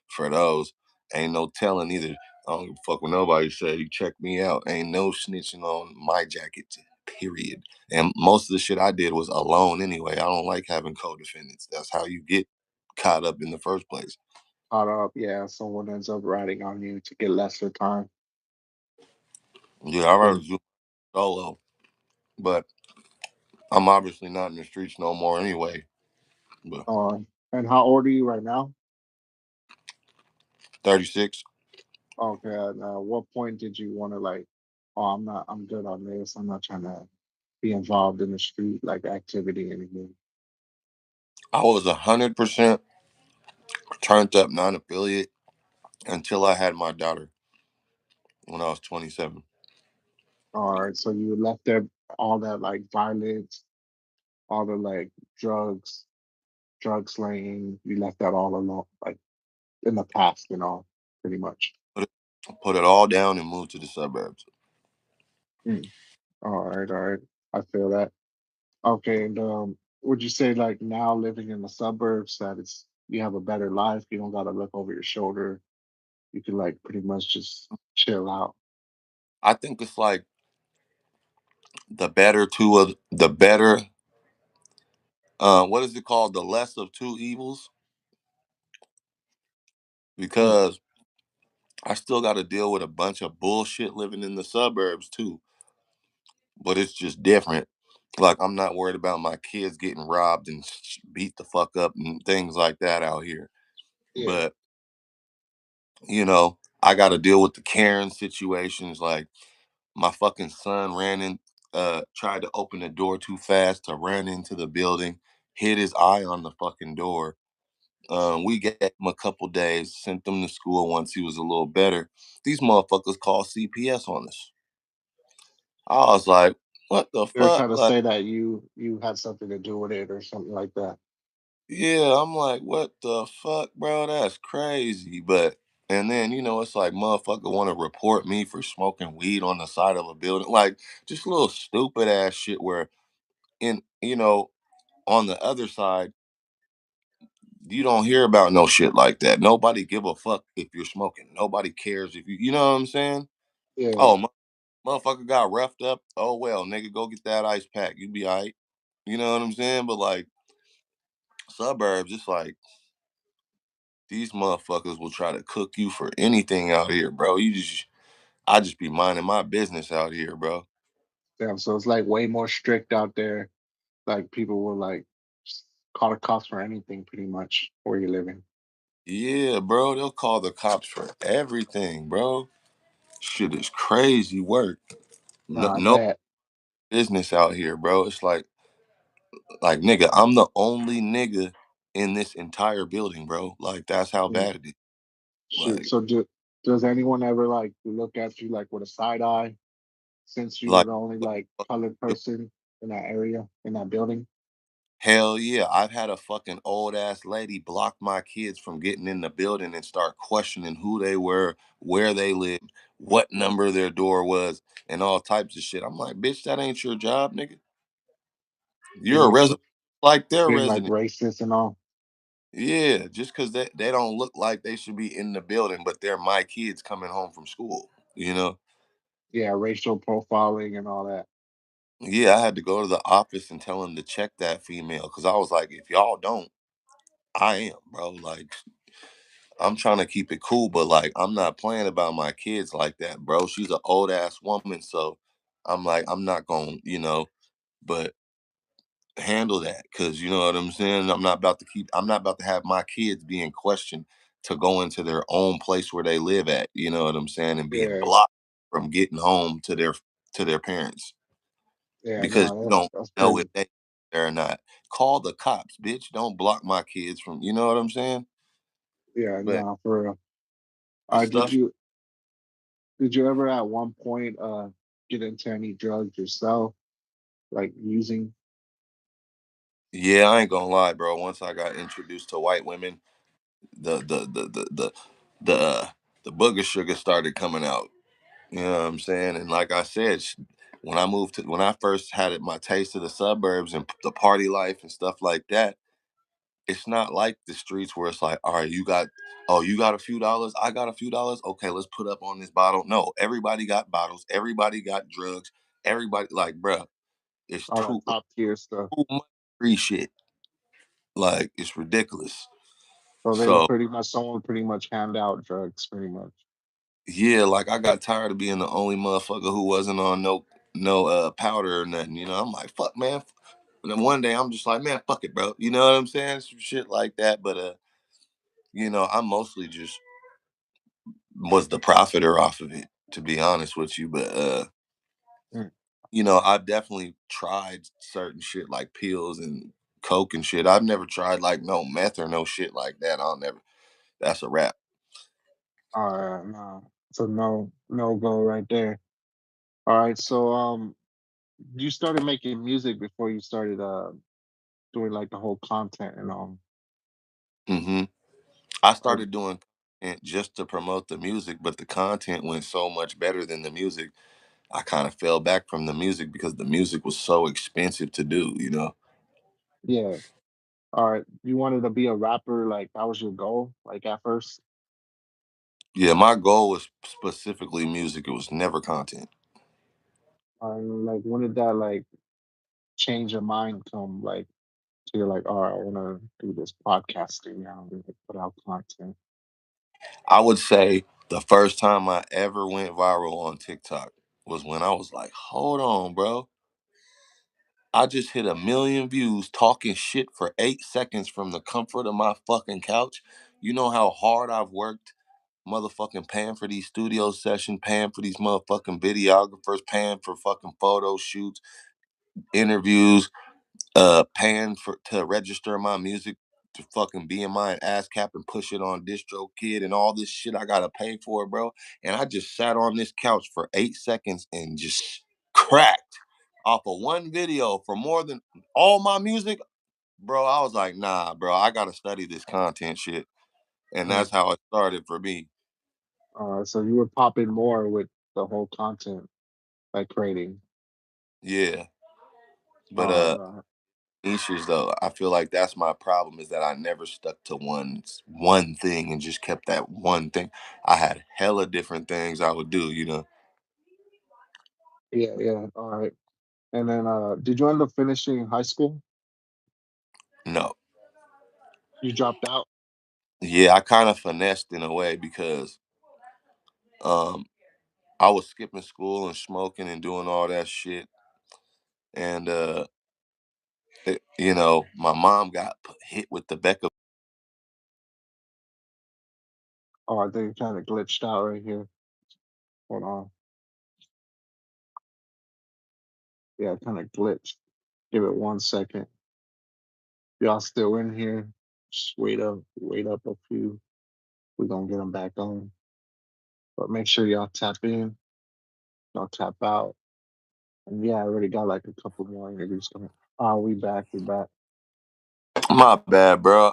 Speaker 2: for those. Ain't no telling either. I don't give a fuck what nobody say. You check me out. Ain't no snitching on my jacket. Period. And most of the shit I did was alone anyway. I don't like having co-defendants. That's how you get caught up in the first place.
Speaker 1: Caught up, yeah. Someone ends up ratting on you to get lesser time.
Speaker 2: Yeah, I rather
Speaker 1: And
Speaker 2: do solo, but I'm obviously not in the streets no more anyway. But
Speaker 1: uh, and how old are you right now?
Speaker 2: 36.
Speaker 1: Okay, and what point did you want to like, oh, I'm good on this. I'm not trying to be involved in the street like activity anymore.
Speaker 2: I was 100% turned up non-affiliate until I had my daughter when I was 27.
Speaker 1: All right, so you left there all that like violence, all the like drugs, drug slaying. You left that all alone, like in the past, pretty much.
Speaker 2: Put it all down and moved to the suburbs.
Speaker 1: Mm. All right. I feel that. Okay, and would you say like now living in the suburbs that it's you have a better life? You don't gotta look over your shoulder. You can like pretty much just chill out.
Speaker 2: I think it's like the better, what is it called? The less of two evils,
Speaker 1: Mm.
Speaker 2: because I still got to deal with a bunch of bullshit living in the suburbs too, but it's just different. Like I'm not worried about my kids getting robbed and beat the fuck up and things like that out here.
Speaker 1: Yeah.
Speaker 2: But, you know, I got to deal with the Karen situations. Like my fucking son tried to open the door too fast to run into the building, hit his eye on the fucking door. We gave him a couple days, sent him to school once he was a little better. These motherfuckers called CPS on us. I was like, what the
Speaker 1: They were
Speaker 2: fuck?
Speaker 1: trying to
Speaker 2: Like,
Speaker 1: say that you had something to do with it or something like that.
Speaker 2: yeah, I'm like, what the fuck, bro? That's crazy. But and then it's like motherfucker want to report me for smoking weed on the side of a building, like just little stupid ass shit. Where in on the other side, you don't hear about no shit like that. Nobody give a fuck if you're smoking. Nobody cares if you know what I'm saying.
Speaker 1: Yeah,
Speaker 2: Oh, motherfucker got roughed up. Oh well, nigga, go get that ice pack. You be alright. You know what I'm saying? But like suburbs, it's like these motherfuckers will try to cook you for anything out here, bro. I just be minding my business out here, bro.
Speaker 1: damn. So it's like way more strict out there. Like people will like just call the cops for anything, pretty much where you're living.
Speaker 2: Yeah, bro. They'll call the cops for everything, bro. Shit is crazy work. No,
Speaker 1: Nah, I
Speaker 2: no
Speaker 1: bet.
Speaker 2: business out here, bro. It's like nigga, I'm the only nigga in this entire building, bro. Like that's how
Speaker 1: Mm,
Speaker 2: bad it is.
Speaker 1: shoot.
Speaker 2: Like,
Speaker 1: So does anyone ever like look at you like with a side eye since you were
Speaker 2: like
Speaker 1: the only like colored person in that area in that building?
Speaker 2: hell yeah, I've had a fucking old ass lady block my kids from getting in the building and start questioning who they were, where they lived, what number their door was, and all types of shit. I'm like, bitch, that ain't your job, nigga. You're a
Speaker 1: Yeah,
Speaker 2: resident like their
Speaker 1: being like
Speaker 2: resident.
Speaker 1: racist and all.
Speaker 2: Yeah, just because they don't look like they should be in the building, but they're my kids coming home from school, you know?
Speaker 1: Yeah, racial profiling and all that.
Speaker 2: Yeah, I had to go to the office and tell them to check that female because I was like, if y'all don't, I am, bro. Like, I'm trying to keep it cool, but like I'm not playing about my kids like that, bro. She's an old ass woman, so I'm like, I'm not gonna, but handle that because you know what I'm saying. I'm not about to have my kids being questioned to go into their own place where they live at. You know what I'm saying, and being
Speaker 1: Yeah,
Speaker 2: blocked from getting home to their parents
Speaker 1: yeah,
Speaker 2: because
Speaker 1: no,
Speaker 2: you don't
Speaker 1: that's
Speaker 2: know if
Speaker 1: crazy.
Speaker 2: they there or not. Call the cops, bitch. Don't block my kids from. You know what I'm saying?
Speaker 1: Yeah,
Speaker 2: But
Speaker 1: no, for real.
Speaker 2: the
Speaker 1: Did
Speaker 2: stuff.
Speaker 1: you ever at one point get into any drugs yourself, like using?
Speaker 2: Yeah, I ain't gonna lie, bro. Once I got introduced to white women, the the the the the the, uh, the booger sugar started coming out. You know what I'm saying? And like I said, when I first had it, my taste of the suburbs and the party life and stuff like that, it's not like the streets where it's like, all right, you got a few dollars, I got a few dollars. Okay, let's put up on this bottle. No, everybody got bottles, everybody got drugs, everybody like, bruh, it's
Speaker 1: All that top tier stuff.
Speaker 2: too much free shit. Like it's ridiculous.
Speaker 1: So they would
Speaker 2: So
Speaker 1: pretty much someone pretty much hand out drugs, pretty much.
Speaker 2: yeah, like I got tired of being the only motherfucker who wasn't on no powder or nothing. I'm like, fuck man. And then one day I'm just like, man, fuck it, bro. You know what I'm saying? Some shit like that. But I mostly just was the profiter off of it, to be honest with you. But
Speaker 1: Mm.
Speaker 2: I've definitely tried certain shit like pills and coke and shit. I've never tried like no meth or no shit like that. I'll never that's a wrap.
Speaker 1: No, so no go right there. All right, so you started making music before you started doing like the whole content and all.
Speaker 2: hmm I
Speaker 1: Or
Speaker 2: started doing content just to promote the music, but the content went so much better than the music. I kind of fell back from the music because the music was so expensive to do.
Speaker 1: yeah. All right, you wanted to be a rapper, like that was your goal, like at first.
Speaker 2: Yeah, my goal was specifically music. It was never content.
Speaker 1: Like when did that like change your mind come like so you're like, all right, I want to do this podcasting now, and like, put out content.
Speaker 2: I would say the first time I ever went viral on TikTok was when I was like, hold on, bro. I just hit 1 million views talking shit for 8 seconds from the comfort of my fucking couch. You know how hard I've worked motherfucking paying for these studio sessions, paying for these motherfucking videographers, paying for fucking photo shoots, interviews, paying for to register my music to fucking be in my ASCAP and push it on DistroKid and all this shit I gotta pay for, bro. And I just sat on this couch for 8 seconds and just cracked off of one video for more than all my music, bro. I was like, nah, bro, I gotta study this content shit. And
Speaker 1: Mm.
Speaker 2: that's how it started for me.
Speaker 1: So you were popping more with the whole content, like creating.
Speaker 2: Yeah. But
Speaker 1: All right, all right.
Speaker 2: niches though, I feel like that's my problem is that I never stuck to one thing and just kept that one thing. I had hella different things I would do, you know.
Speaker 1: Yeah, yeah. All right. And then, did you end up finishing high school?
Speaker 2: No.
Speaker 1: You dropped out.
Speaker 2: Yeah, I kind of finessed in a way because um I was skipping school and smoking and doing all that shit. And my mom got hit with the Becca.
Speaker 1: Oh, I think it kind of glitched out right here. Hold on. Yeah, it kind of glitched. Give it 1 second. Y'all still in here? Just wait up a few. We're gonna get them back on. But make sure y'all tap in, y'all tap out. And yeah, I already got like a couple more interviews coming. Oh, we back, we back.
Speaker 2: My bad, bro.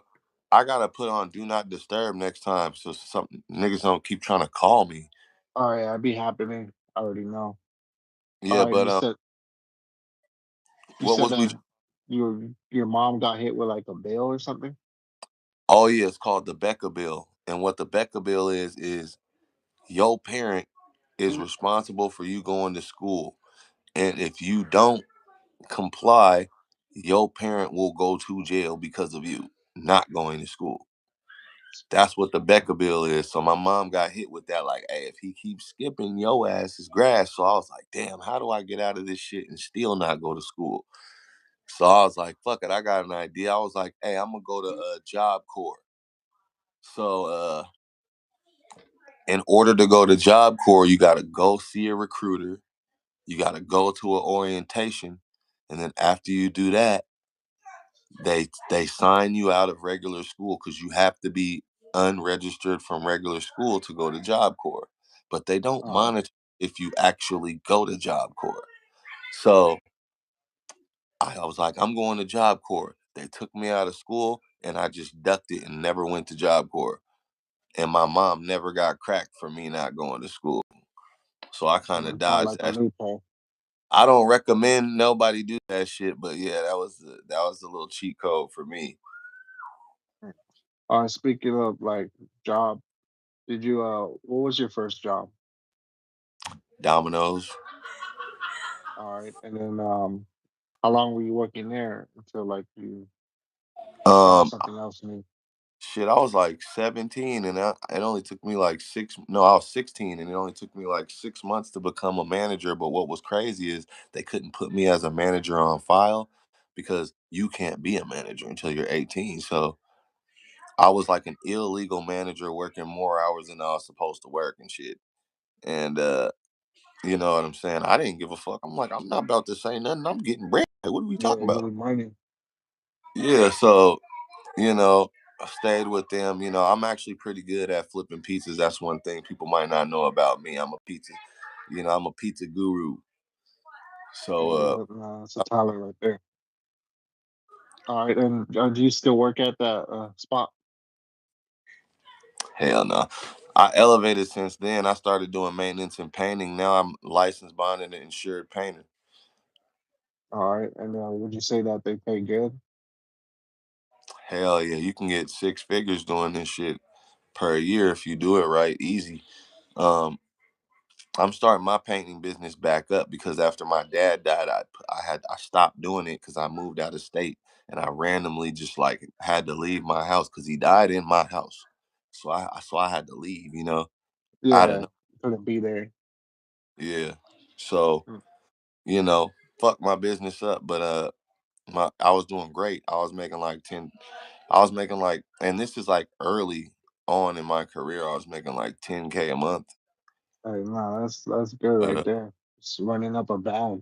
Speaker 2: I gotta put on do not disturb next time so some niggas don't keep trying to call me.
Speaker 1: All right, I'd be happening. I already know. All
Speaker 2: Yeah,
Speaker 1: right,
Speaker 2: but
Speaker 1: you
Speaker 2: what
Speaker 1: said
Speaker 2: was we?
Speaker 1: that your mom got hit with like a bill or something.
Speaker 2: Oh yeah, it's called the Becca Bill. And what the Becca Bill is your parent is responsible for you going to school. And if you don't comply, your parent will go to jail because of you not going to school. That's what the Becca Bill is. So my mom got hit with that, like, hey, if he keeps skipping, your ass is grass. So I was like, damn, how do I get out of this shit and still not go to school? So I was like, fuck it, I got an idea. I was like, hey, I'm gonna go to Job Corps. So in order to go to Job Corps, you gotta go see a recruiter. You gotta go to an orientation, and then after you do that, they sign you out of regular school because you have to be unregistered from regular school to go to Job Corps. But they don't
Speaker 1: All right,
Speaker 2: monitor if you actually go to Job Corps. So I was like, I'm going to Job Corps. They took me out of school and I just ducked it and never went to Job Corps. And my mom never got cracked for me not going to school. So I kind of
Speaker 1: found
Speaker 2: dodged
Speaker 1: like a
Speaker 2: that.
Speaker 1: loophole.
Speaker 2: I don't recommend nobody do that shit, but yeah, that was a little cheat code for me.
Speaker 1: Speaking of like job, did you what was your first job?
Speaker 2: Dominoes.
Speaker 1: All right, and then how long were you working there until like you found
Speaker 2: Um,
Speaker 1: something else new?
Speaker 2: Shit, I was like 17, and it only took me like six. No, I was 16, and it only took me like 6 months to become a manager. But what was crazy is they couldn't put me as a manager on file because you can't be a manager until you're 18. So I was like an illegal manager working more hours than I was supposed to work and shit. And you know what I'm saying? I didn't give a fuck. I'm like, I'm not about to say nothing. I'm getting bread. What are we
Speaker 1: Yeah,
Speaker 2: talking about?
Speaker 1: getting money.
Speaker 2: Yeah, so you know, I stayed with them. You know, I'm actually pretty good at flipping pizzas. That's one thing people might not know about me. I'm a pizza guru. So,
Speaker 1: Yeah, that's a talent right there. All right, and do you still work at that spot?
Speaker 2: hell no. I elevated since then. I started doing maintenance and painting. Now I'm licensed, bonded, and insured painter.
Speaker 1: All right, and would you say that they pay good?
Speaker 2: Hell yeah, you can get six figures doing this shit per year if you do it right, easy. Um, I'm starting my painting business back up because after my dad died, I stopped doing it because I moved out of state and I randomly just like had to leave my house because he died in my house. So I had to leave, out of
Speaker 1: Yeah,
Speaker 2: no-
Speaker 1: couldn't be there.
Speaker 2: yeah. So
Speaker 1: Mm.
Speaker 2: you know, fuck my business up, but I was doing great. I was making like, and this is like early. on in my career, I was making like 10K a month.
Speaker 1: Hey, no, that's good
Speaker 2: But
Speaker 1: right there. It's running up a bag.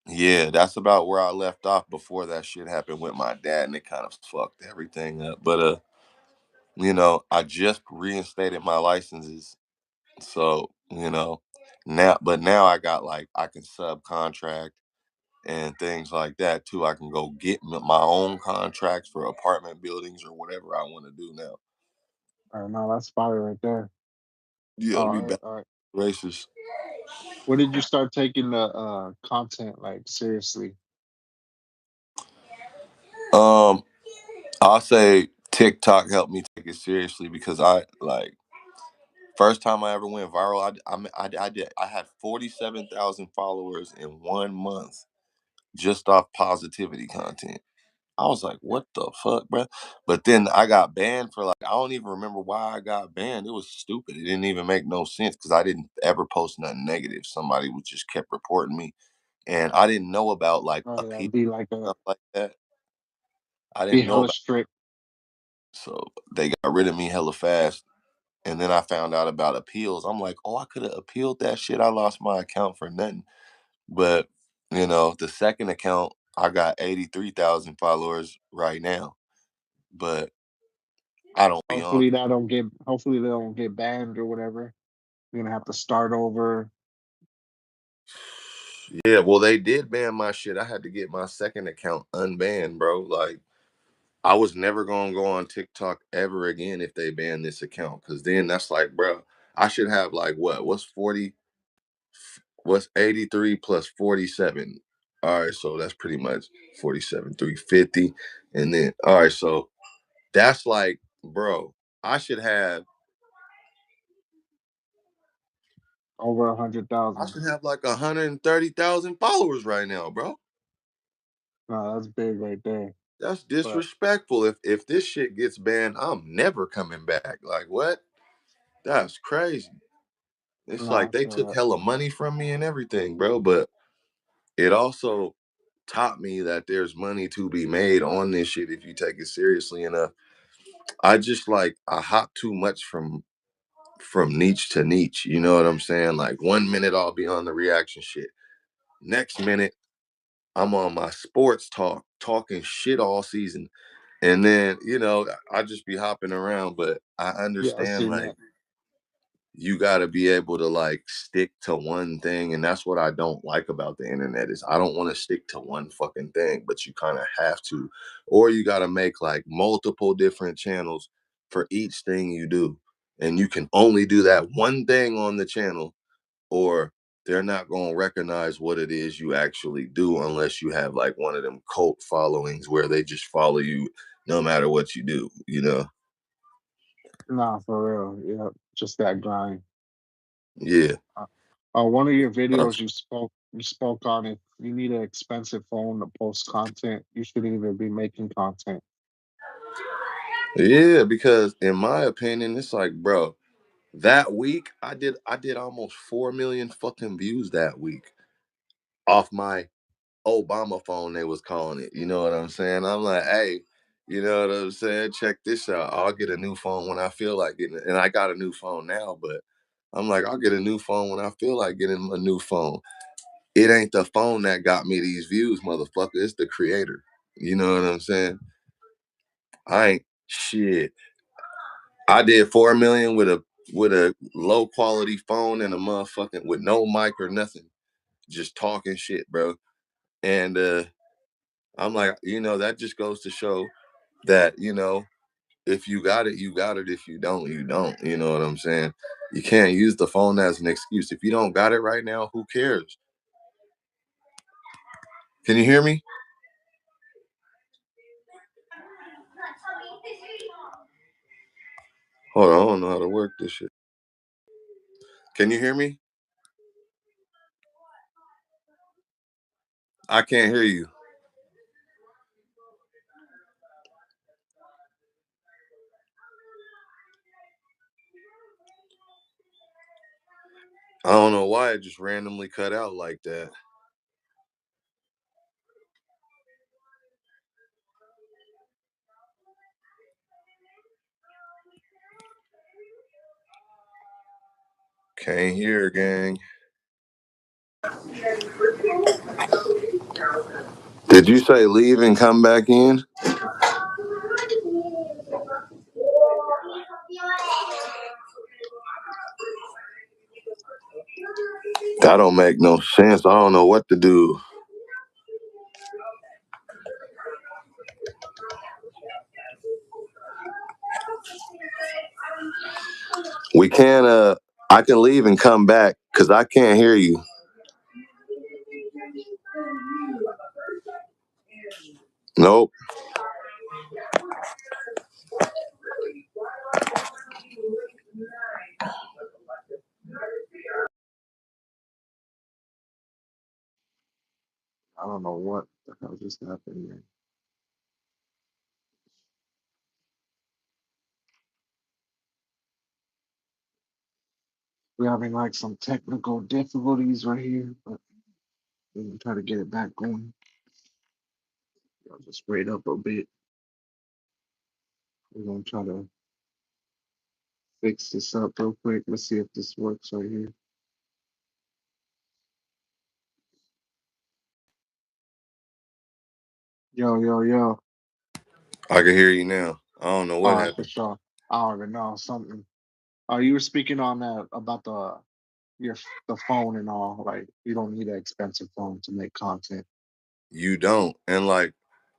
Speaker 2: yeah, that's about where I left off before that shit happened with my dad, and it kind of fucked everything up. But I just reinstated my licenses, so now I got like I can subcontract and things like that too. I can go get my own contracts for apartment buildings or whatever I want to do now.
Speaker 1: All right, no, that's fire right there.
Speaker 2: Yeah,
Speaker 1: All
Speaker 2: we
Speaker 1: right,
Speaker 2: back
Speaker 1: all right.
Speaker 2: races.
Speaker 1: When did you start taking the content like seriously?
Speaker 2: Um, I'll say TikTok helped me take it seriously because I like first time I ever went viral. I had 47,000 followers in 1 month just off positivity content. I was like, what the fuck, bro? But then I got banned for like, I don't even remember why I got banned. It was stupid. It didn't even make no sense because I didn't ever post nothing negative. Somebody was just kept reporting me. And I didn't know about like
Speaker 1: Oh yeah,
Speaker 2: appeal
Speaker 1: be like a
Speaker 2: stuff like that. I
Speaker 1: be
Speaker 2: didn't know
Speaker 1: hella
Speaker 2: about
Speaker 1: strict.
Speaker 2: so they got rid of me hella fast. And then I found out about appeals. I'm like, oh, I could have appealed that shit. I lost my account for nothing. But, the second account, I got 83,000 followers right now. But I don't be on.
Speaker 1: Hopefully they don't get banned or whatever. You're gonna have to start over.
Speaker 2: Yeah, well, they did ban my shit. I had to get my second account unbanned, bro. Like, I was never gonna go on TikTok ever again if they ban this account. Cause then that's like, bro, I should have like what? What's 83 plus 47? All right, so that's pretty much 47, 350. And then all right, so that's like, bro, I should have
Speaker 1: Over a hundred
Speaker 2: I
Speaker 1: thousand.
Speaker 2: should have like 130,000 followers right now, bro.
Speaker 1: No, that's big right there.
Speaker 2: That's
Speaker 1: But
Speaker 2: disrespectful. If this shit gets banned, I'm never coming back. Like what? That's crazy. It's
Speaker 1: no,
Speaker 2: like
Speaker 1: I
Speaker 2: they
Speaker 1: feel
Speaker 2: took
Speaker 1: that.
Speaker 2: hella money from me and everything, bro. But it also taught me that there's money to be made on this shit if you take it seriously enough. I just like I hop too much from niche to niche. You know what I'm saying? Like 1 minute I'll be on the reaction shit. Next minute I'm on my sports talk, talking shit all season. And then, I just be hopping around, but I
Speaker 1: Yeah, I
Speaker 2: understand
Speaker 1: seen
Speaker 2: like
Speaker 1: that.
Speaker 2: you got to be able to like stick to one thing, and that's what I don't like about the internet is I don't want to stick to one fucking thing, but you kind of have to, or you got to make like multiple different channels for each thing you do, and you can only do that one thing on the channel, or they're not going to recognize what it is you actually do unless you have like one of them cult followings where they just follow you no matter what you do.
Speaker 1: Nah, for real. Yeah, just that grind.
Speaker 2: Yeah.
Speaker 1: Uh, one of your videos you spoke on it. You need an expensive phone to post content. You shouldn't even be making content.
Speaker 2: Yeah, because in my opinion, it's like, bro, that week I did almost 4 million fucking views that week off my Obama phone, they was calling it. You know what I'm saying? I'm like, hey, you know what I'm saying? Check this out. I'll get a new phone when I feel like getting it. And I got a new phone now, but I'm like, I'll get a new phone when I feel like getting a new phone. It ain't the phone that got me these views, motherfucker. It's the creator. You know what I'm saying? I ain't shit. I did 4 million with a low quality phone and a motherfucking with no mic or nothing, just talking shit, bro. And I'm like, that just goes to show that if you got it, you got it. If you don't, you don't. You know what I'm saying? You can't use the phone as an excuse. If you don't got it right now, who cares? Can you hear me? Hold on, I don't know how to work this shit. Can you hear me? I can't hear you. I don't know why it just randomly cut out like that. Can't hear, gang. Did you say leave and come back in? That don't make no sense. I don't know what to do. We can't. I can leave and come back because I can't hear you. Nope.
Speaker 1: I don't know what the hell just happened here. We're having like some technical difficulties right here, but we're gonna try to get it back going. I'll just wait up a bit. We're gonna try to fix this up real quick. Let's see if this works right here. Yo, yo, yo.
Speaker 2: I can hear you now. I don't know what
Speaker 1: All right, for
Speaker 2: happened.
Speaker 1: sure. I don't even know something. You were speaking on that about the phone and all. Like, you don't need an expensive phone to make content.
Speaker 2: You don't. And like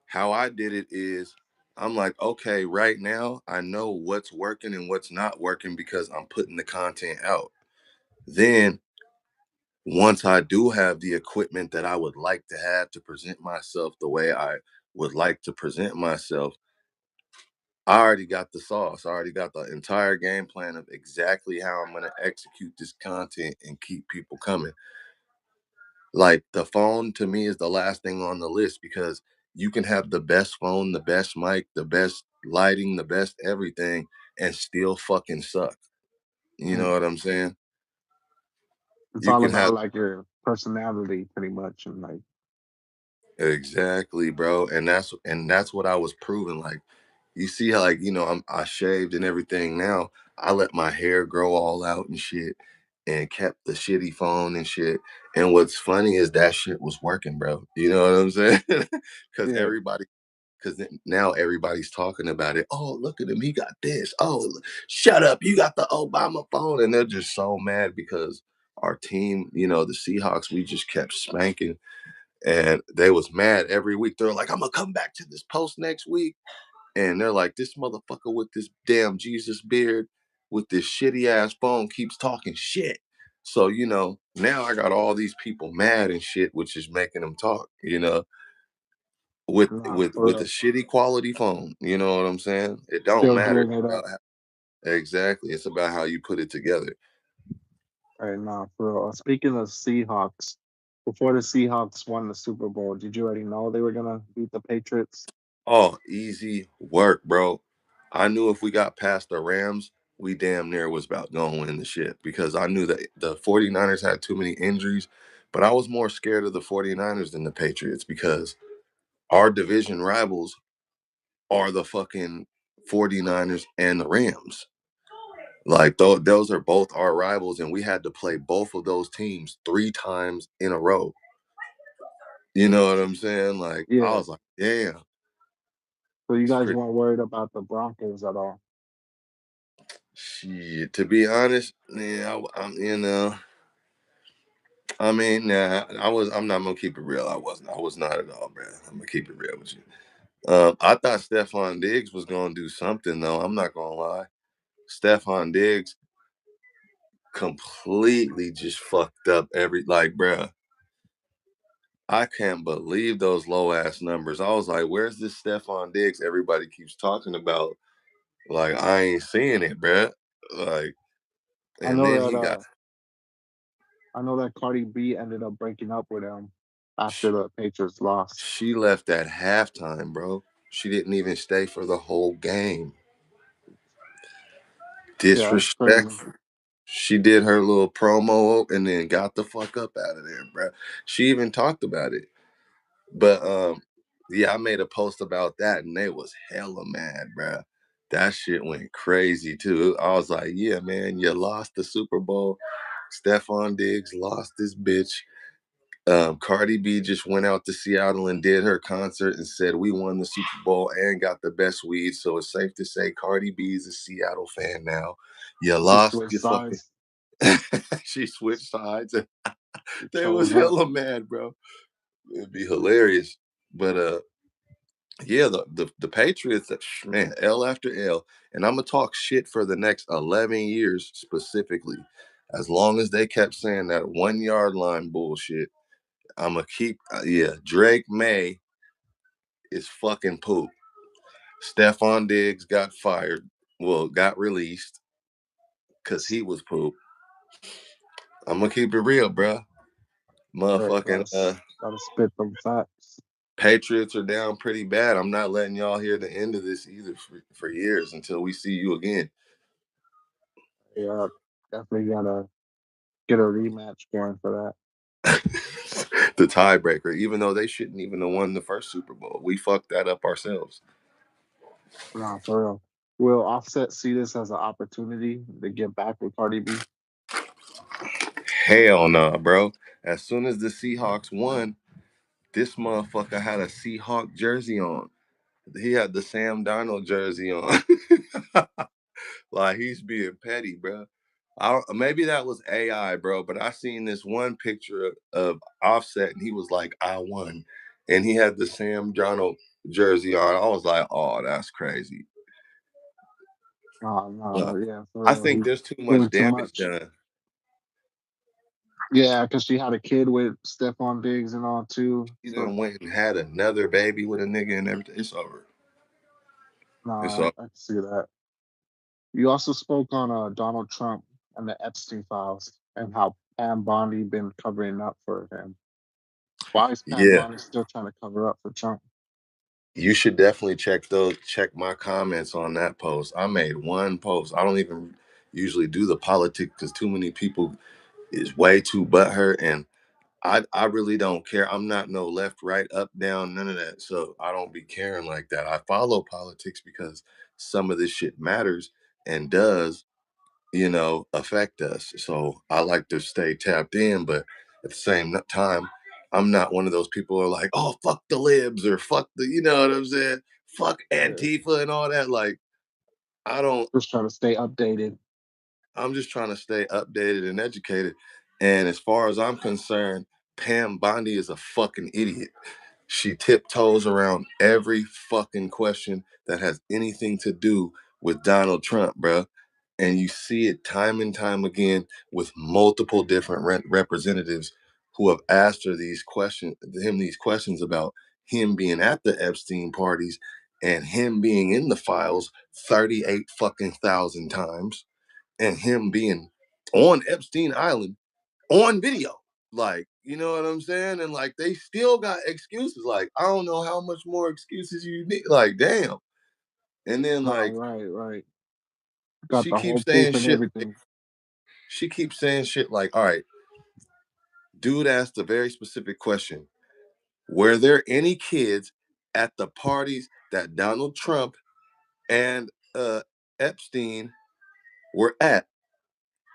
Speaker 2: how I did it is I'm like, okay, right now I know what's working and what's not working because I'm putting the content out. Then once I do have the equipment that I would like to have to present myself the way I would like to present myself, I already got the sauce. I already got the entire game plan of exactly how I'm going to execute this content and keep people coming. Like the phone to me is the last thing on the list because you can have the best phone, the best mic, the best lighting, the best everything, and still fucking suck. You know
Speaker 1: Mm.
Speaker 2: what I'm saying?
Speaker 1: It's
Speaker 2: You
Speaker 1: all
Speaker 2: can
Speaker 1: about
Speaker 2: have
Speaker 1: like your personality, pretty much, and like,
Speaker 2: exactly, bro, and that's what I was proving. Like, you see how like I shaved and everything now. I let my hair grow all out and shit, and kept the shitty phone and shit. And what's funny is that shit was working, bro. You know what I'm saying? Because
Speaker 1: yeah,
Speaker 2: now everybody's talking about it. Oh, look at him, he got this. Oh, shut up, you got the Obama phone, and they're just so mad because our team, the Seahawks, we just kept spanking and they was mad every week. They're like, I'm gonna come back to this post next week. And they're like, this motherfucker with this damn Jesus beard with this shitty ass phone keeps talking shit. So, now I got all these people mad and shit, which is making them talk, with
Speaker 1: nah,
Speaker 2: with
Speaker 1: for
Speaker 2: with a
Speaker 1: real.
Speaker 2: shitty quality phone. You know what I'm saying? It don't
Speaker 1: Still
Speaker 2: matter
Speaker 1: doing it up.
Speaker 2: about exactly. It's about how you put it together.
Speaker 1: Right now, for real. Speaking of Seahawks, before the Seahawks won the Super Bowl, did you already know they were gonna beat the Patriots?
Speaker 2: Oh, easy work, bro. I knew if we got past the Rams, we damn near was about going to win the shit because I knew that the 49ers had too many injuries, but I was more scared of the 49ers than the Patriots because our division rivals are the fucking 49ers and the Rams. Like those are both our rivals, and we had to play both of those teams 3 times in a row. You know what I'm saying? Like I
Speaker 1: Yeah.
Speaker 2: was like, damn,
Speaker 1: So you
Speaker 2: it's
Speaker 1: guys
Speaker 2: pretty.
Speaker 1: weren't worried about the Broncos at all?
Speaker 2: Shit, to be honest, yeah, I mean, nah, I'm not gonna keep it real. I was not at all, man. I'm gonna keep it real with you. I thought Stephon Diggs was gonna do something though. I'm not gonna lie. Stephon Diggs completely just fucked up bruh. I can't believe those low ass numbers. I was like, where's this Stephon Diggs everybody keeps talking about? Like, I ain't seeing it, bruh. Like,
Speaker 1: I
Speaker 2: and
Speaker 1: know
Speaker 2: then
Speaker 1: that
Speaker 2: he got
Speaker 1: I know that Cardi B ended up breaking up with him after
Speaker 2: sh-
Speaker 1: the Patriots lost.
Speaker 2: she left at halftime, bro. She didn't even stay for the whole game.
Speaker 1: Yeah, that's crazy.
Speaker 2: Disrespectful. She did her little promo and then got the fuck up out of there, bro. She even talked about it. But yeah, I made a post about that and they was hella mad, bro. That shit went crazy too. I was like, yeah, man, you lost the Super Bowl. Stefan Diggs lost his bitch. Cardi B just went out to Seattle and did her concert and said we won the Super Bowl and got the best weed. So it's safe to say Cardi B is a Seattle fan now. You
Speaker 1: She
Speaker 2: lost
Speaker 1: switched
Speaker 2: your fucking.
Speaker 1: sides.
Speaker 2: She switched sides.
Speaker 1: She
Speaker 2: They was
Speaker 1: chose up.
Speaker 2: hella mad, bro. It'd be hilarious. But yeah, the Patriots, man, L after L, and I'm gonna talk shit for the next 11 years specifically. As long as they kept saying that 1 yard line bullshit, I'm gonna keep. Yeah, Drake May is fucking poop. Stephon Diggs got fired. Well, got released because he was poop. I'm gonna keep it real, bro.
Speaker 1: Right,
Speaker 2: Motherfucking
Speaker 1: gotta spit them facts.
Speaker 2: Patriots are down pretty bad. I'm not letting y'all hear the end of this either for years until we see you again.
Speaker 1: Yeah, definitely gotta get a rematch going for
Speaker 2: The tiebreaker, even though they shouldn't even have won the first Super Bowl. We fucked that up ourselves.
Speaker 1: that. Nah, for real. Will Offset see this as an opportunity to get back with Cardi B?
Speaker 2: Hell no, bro. As soon as the Seahawks won, this motherfucker had a Seahawk jersey on. He had the Sam Darnold jersey on. Like he's being petty, bro. Maybe that was AI, bro, but I seen this one picture of Offset and he was like, I won. And he had the Sam Darnold jersey on. I was like, oh, that's crazy.
Speaker 1: Nah,
Speaker 2: Uh,
Speaker 1: nah, yeah,
Speaker 2: I
Speaker 1: for real.
Speaker 2: think
Speaker 1: He
Speaker 2: there's too much
Speaker 1: doing too
Speaker 2: damage
Speaker 1: much.
Speaker 2: done.
Speaker 1: Yeah, because she had a kid with Stephon Diggs and all too.
Speaker 2: He
Speaker 1: So
Speaker 2: done went and had another baby with a nigga and everything. It's over. It's
Speaker 1: nah,
Speaker 2: over.
Speaker 1: I can see that. You also spoke on Donald Trump and the Epstein files and how Pam Bondi been covering up for him. Why is Pam
Speaker 2: Yeah.
Speaker 1: Bondi still trying to cover up for Trump?
Speaker 2: You should definitely check my comments on that post. I made one post. I don't even usually do the politics because too many people is way too butthurt, and I really don't care. I'm not no left, right, up, down, none of that. So I don't be caring like that. I follow politics because some of this shit matters and does, affect us. So I like to stay tapped in, but at the same time, I'm not one of those people who are like, oh, fuck the libs or fuck the, you know what I'm saying? Fuck
Speaker 1: Yeah,
Speaker 2: Antifa and all that. Like, I don't,
Speaker 1: just trying to stay updated.
Speaker 2: I'm just trying to stay updated and educated. And as far as I'm concerned, Pam Bondi is a fucking idiot. She tiptoes around every fucking question that has anything to do with Donald Trump, bro. And you see it time and time again with multiple different representatives who have asked her these questions about him being at the Epstein parties and him being in the files 38 fucking thousand times and him being on Epstein Island on video. Like, you know what I'm saying? And like they still got excuses. Like, I don't know how much more excuses you need. Like, damn. And then
Speaker 1: Oh,
Speaker 2: like
Speaker 1: right. Got
Speaker 2: she
Speaker 1: the
Speaker 2: keeps
Speaker 1: whole
Speaker 2: saying
Speaker 1: proof and
Speaker 2: shit like
Speaker 1: everything.
Speaker 2: she keeps saying shit like, all right, dude asked a very specific question. Were there any kids at the parties that Donald Trump and Epstein were at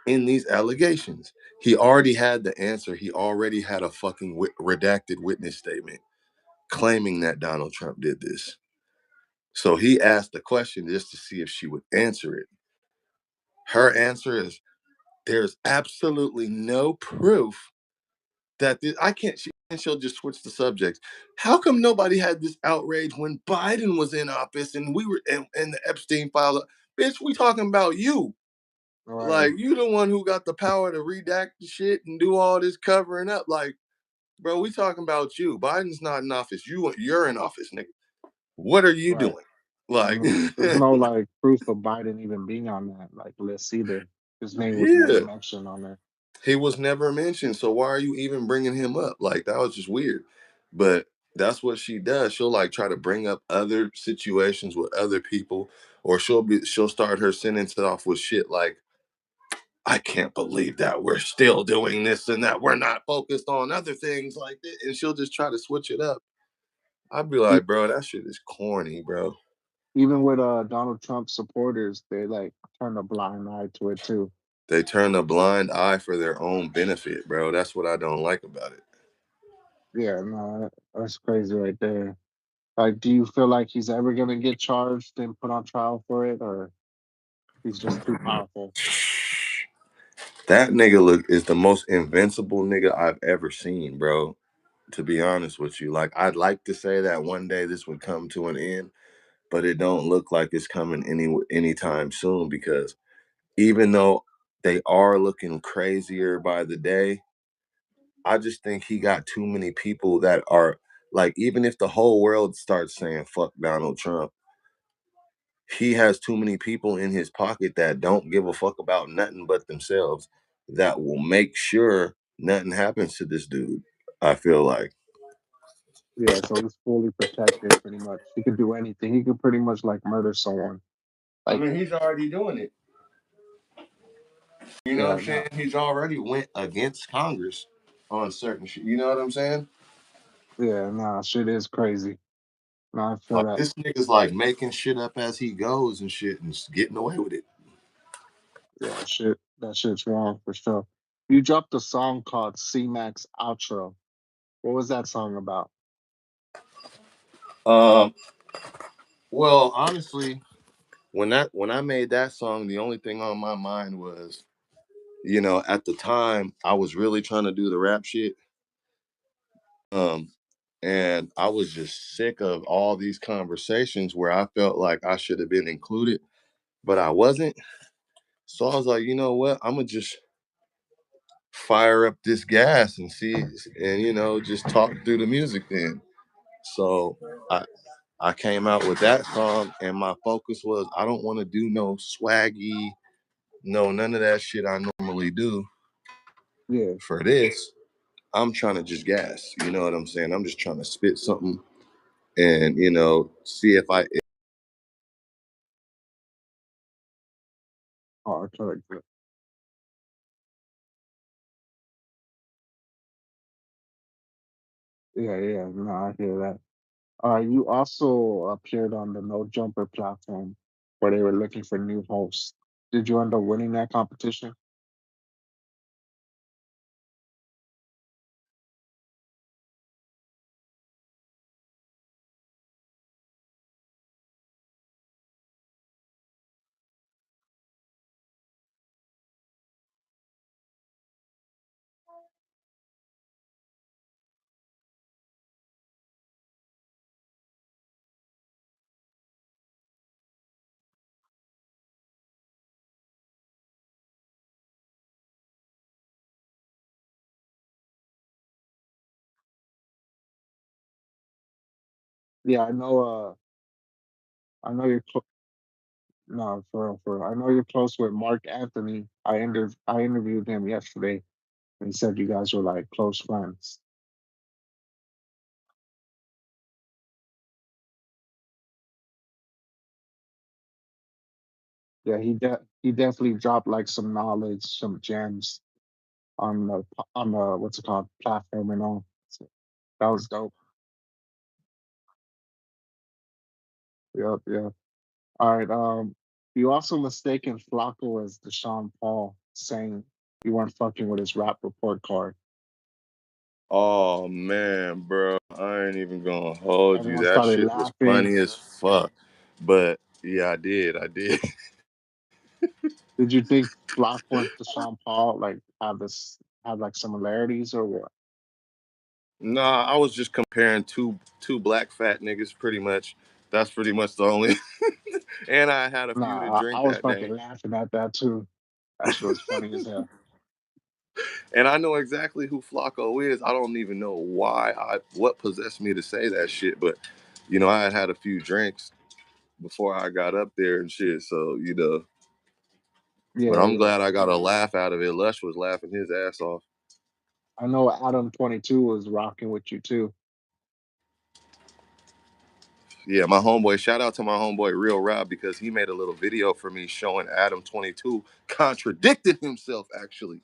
Speaker 2: in these allegations? He already had the answer. He already had a fucking redacted witness statement claiming that Donald Trump did this. So he asked the question just to see if she would answer it. Her answer is there's absolutely no proof that this, I can't. And she'll just switch the subject. How come nobody had this outrage when Biden was in office and we were in the Epstein file? Bitch, we talking about you.
Speaker 1: Right,
Speaker 2: Like you the one who got the power to redact the shit and do all this covering up. Like, bro, we talking about you. Biden's not in office. You're in office, nigga. What are you
Speaker 1: right.
Speaker 2: doing? Like,
Speaker 1: There's no like proof of Biden even being on that like list either. His name was never
Speaker 2: yeah,
Speaker 1: mentioned on there.
Speaker 2: he was never mentioned. So why are you even bringing him up? Like, that was just weird. But that's what she does. She'll like try to bring up other situations with other people, or she'll start her sentence off with shit like, I can't believe that we're still doing this and that we're not focused on other things like this. And she'll just try to switch it up. I'd be
Speaker 1: E-
Speaker 2: like, bro, that shit is corny, bro.
Speaker 1: Even with Donald Trump supporters, they like turn a blind eye to it too.
Speaker 2: They turn a blind eye for their own benefit, bro. That's what I don't like about it.
Speaker 1: Yeah, no, that's crazy right there. Like, do you feel like he's ever gonna get charged and put on trial for it, or he's just too powerful?
Speaker 2: That nigga look is the most invincible nigga I've ever seen, bro. To be honest with you, like I'd like to say that one day this would come to an end, but it don't look like it's coming anytime soon because even though they are looking crazier by the day, I just think he got too many people that are like, even if the whole world starts saying fuck Donald Trump, he has too many people in his pocket that don't give a fuck about nothing but themselves that will make sure nothing happens to this dude. I feel like.
Speaker 1: Yeah, so he's fully protected, pretty much. He could do anything. He could pretty much like murder someone.
Speaker 2: I
Speaker 1: Like,
Speaker 2: mean, he's already doing it. You know what
Speaker 1: yeah,
Speaker 2: I'm
Speaker 1: no,
Speaker 2: saying? He's already went against Congress on certain shit. You know what I'm saying?
Speaker 1: yeah, nah, shit is crazy. No, I feel
Speaker 2: Like
Speaker 1: that.
Speaker 2: this nigga's like making shit up as he goes and shit and just getting away with it.
Speaker 1: Yeah, shit, that shit's wrong for sure. You dropped a song called C Max Outro. What was that song about?
Speaker 2: Um, well, honestly, when I made that song, the only thing on my mind was, at the time I was really trying to do the rap shit. Um, and I was just sick of all these conversations where I felt like I should have been included, but I wasn't. So I was like, you know what? I'm gonna just fire up this gas and see, and just talk through the music then. So I I came out with that song, and my focus was I don't want to do no swaggy, no none of that shit I normally do
Speaker 1: Yeah.
Speaker 2: for this. I'm trying to just gas. You know what I'm saying? I'm just trying to spit something and see if I.
Speaker 1: Oh, I like that. Yeah, yeah, no, I hear that. You also appeared on the No Jumper platform where they were looking for new hosts. Did you end up winning that competition? Yeah, I know. I know you're no, for real, for real. I know you're close with Mark Anthony. I interviewed him yesterday, and he said you guys were like close friends. Yeah, he definitely dropped like some knowledge, some gems on the what's it called platform and all. So that was dope. Yep, yeah. All right. You also mistaken Flacco as Deshaun Paul, saying you weren't fucking with his rap report card.
Speaker 2: Oh man, bro, I ain't even gonna hold you.
Speaker 1: Everyone
Speaker 2: That
Speaker 1: started
Speaker 2: shit was
Speaker 1: laughing.
Speaker 2: funny as fuck. But yeah, I did.
Speaker 1: Did you think Flacco and Deshaun Paul like have like similarities or what?
Speaker 2: Nah, I was just comparing two black fat niggas, pretty much. That's pretty much the only. And I had a few to
Speaker 1: Nah, I
Speaker 2: drink
Speaker 1: was
Speaker 2: that
Speaker 1: fucking
Speaker 2: day,
Speaker 1: laughing at that too. That shit was funny as hell.
Speaker 2: and I know exactly who Flacco is. I don't even know what possessed me to say that shit, but I had a few drinks before I got up there and shit. So but
Speaker 1: Yeah,
Speaker 2: I'm
Speaker 1: yeah.
Speaker 2: glad I got a laugh out of it. Lush was laughing his ass off.
Speaker 1: I know Adam 22 was rocking with you too.
Speaker 2: Yeah, my homeboy. Shout out to my homeboy Real Rob because he made a little video for me showing Adam 22 contradicted himself actually.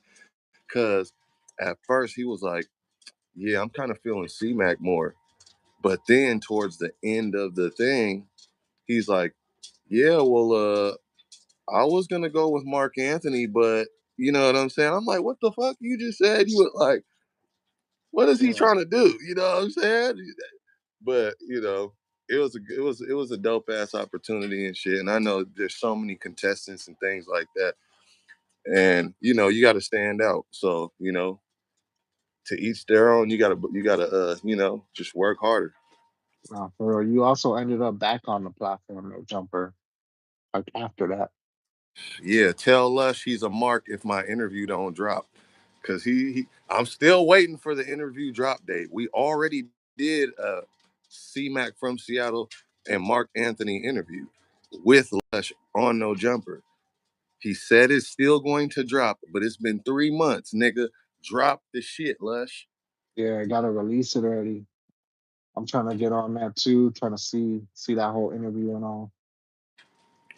Speaker 2: Cause at first he was like, "Yeah, I'm kind of feeling C-Mac more," but then towards the end of the thing, he's like, "Yeah, well, I was gonna go with Mark Anthony, but." You know what I'm saying? I'm like, what the fuck? You just said you would like, what is he
Speaker 1: Yeah,
Speaker 2: trying to do? You know what I'm saying? But it was a dope ass opportunity and shit. And I know there's so many contestants and things like that. And you got to stand out. So to each their own. You gotta just work harder.
Speaker 1: no, for real. You also ended up back on the platform, no jumper, like after that.
Speaker 2: Yeah, tell Lush he's a mark if my interview don't drop. Cause I'm still waiting for the interview drop date. We already did a C-Mac from Seattle and Mark Anthony interview with Lush on No Jumper. He said it's still going to drop, but it's been 3 months, nigga. Drop the shit, Lush.
Speaker 1: Yeah, gotta release it already. I'm trying to get on that too, trying to see that whole interview and all.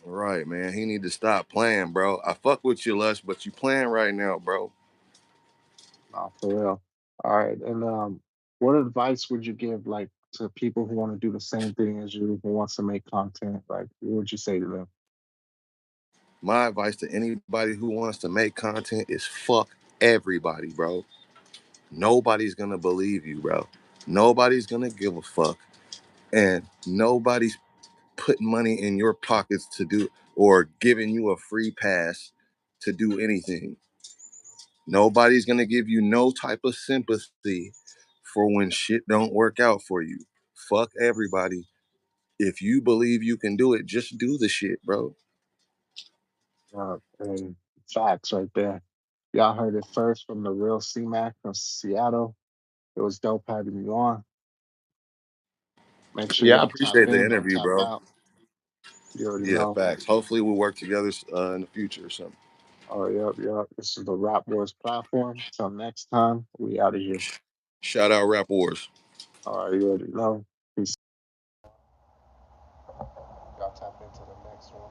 Speaker 2: Right, man. He need to stop playing, bro. I fuck with you, Lush, but you playing right now, bro.
Speaker 1: No, for real. All right. And what advice would you give like to people who want to do the same thing as you, who wants to make content? Like, what would you say to them?
Speaker 2: My advice to anybody who wants to make content is fuck everybody, bro. Nobody's gonna believe you, bro. Nobody's gonna give a fuck. And nobody's putting money in your pockets to do or giving you a free pass to do anything. Nobody's gonna give you no type of sympathy for when shit don't work out for you. Fuck everybody. If you believe you can do it, just do the shit, bro.
Speaker 1: Hey, facts right there. Y'all heard it first from the real C-Mac from Seattle. It was dope having you on. Make sure
Speaker 2: Yeah, I
Speaker 1: y'all tap
Speaker 2: appreciate the
Speaker 1: in, don't
Speaker 2: interview,
Speaker 1: tap
Speaker 2: bro.
Speaker 1: out. You already
Speaker 2: Yeah,
Speaker 1: know.
Speaker 2: facts. Hopefully we'll work together in the future or something.
Speaker 1: Oh, yep, yep. This is the Rap Wars platform. Till next time, we out of here.
Speaker 2: Shout out Rap Wars.
Speaker 1: All right, you already know. Peace. Y'all tap into the next one.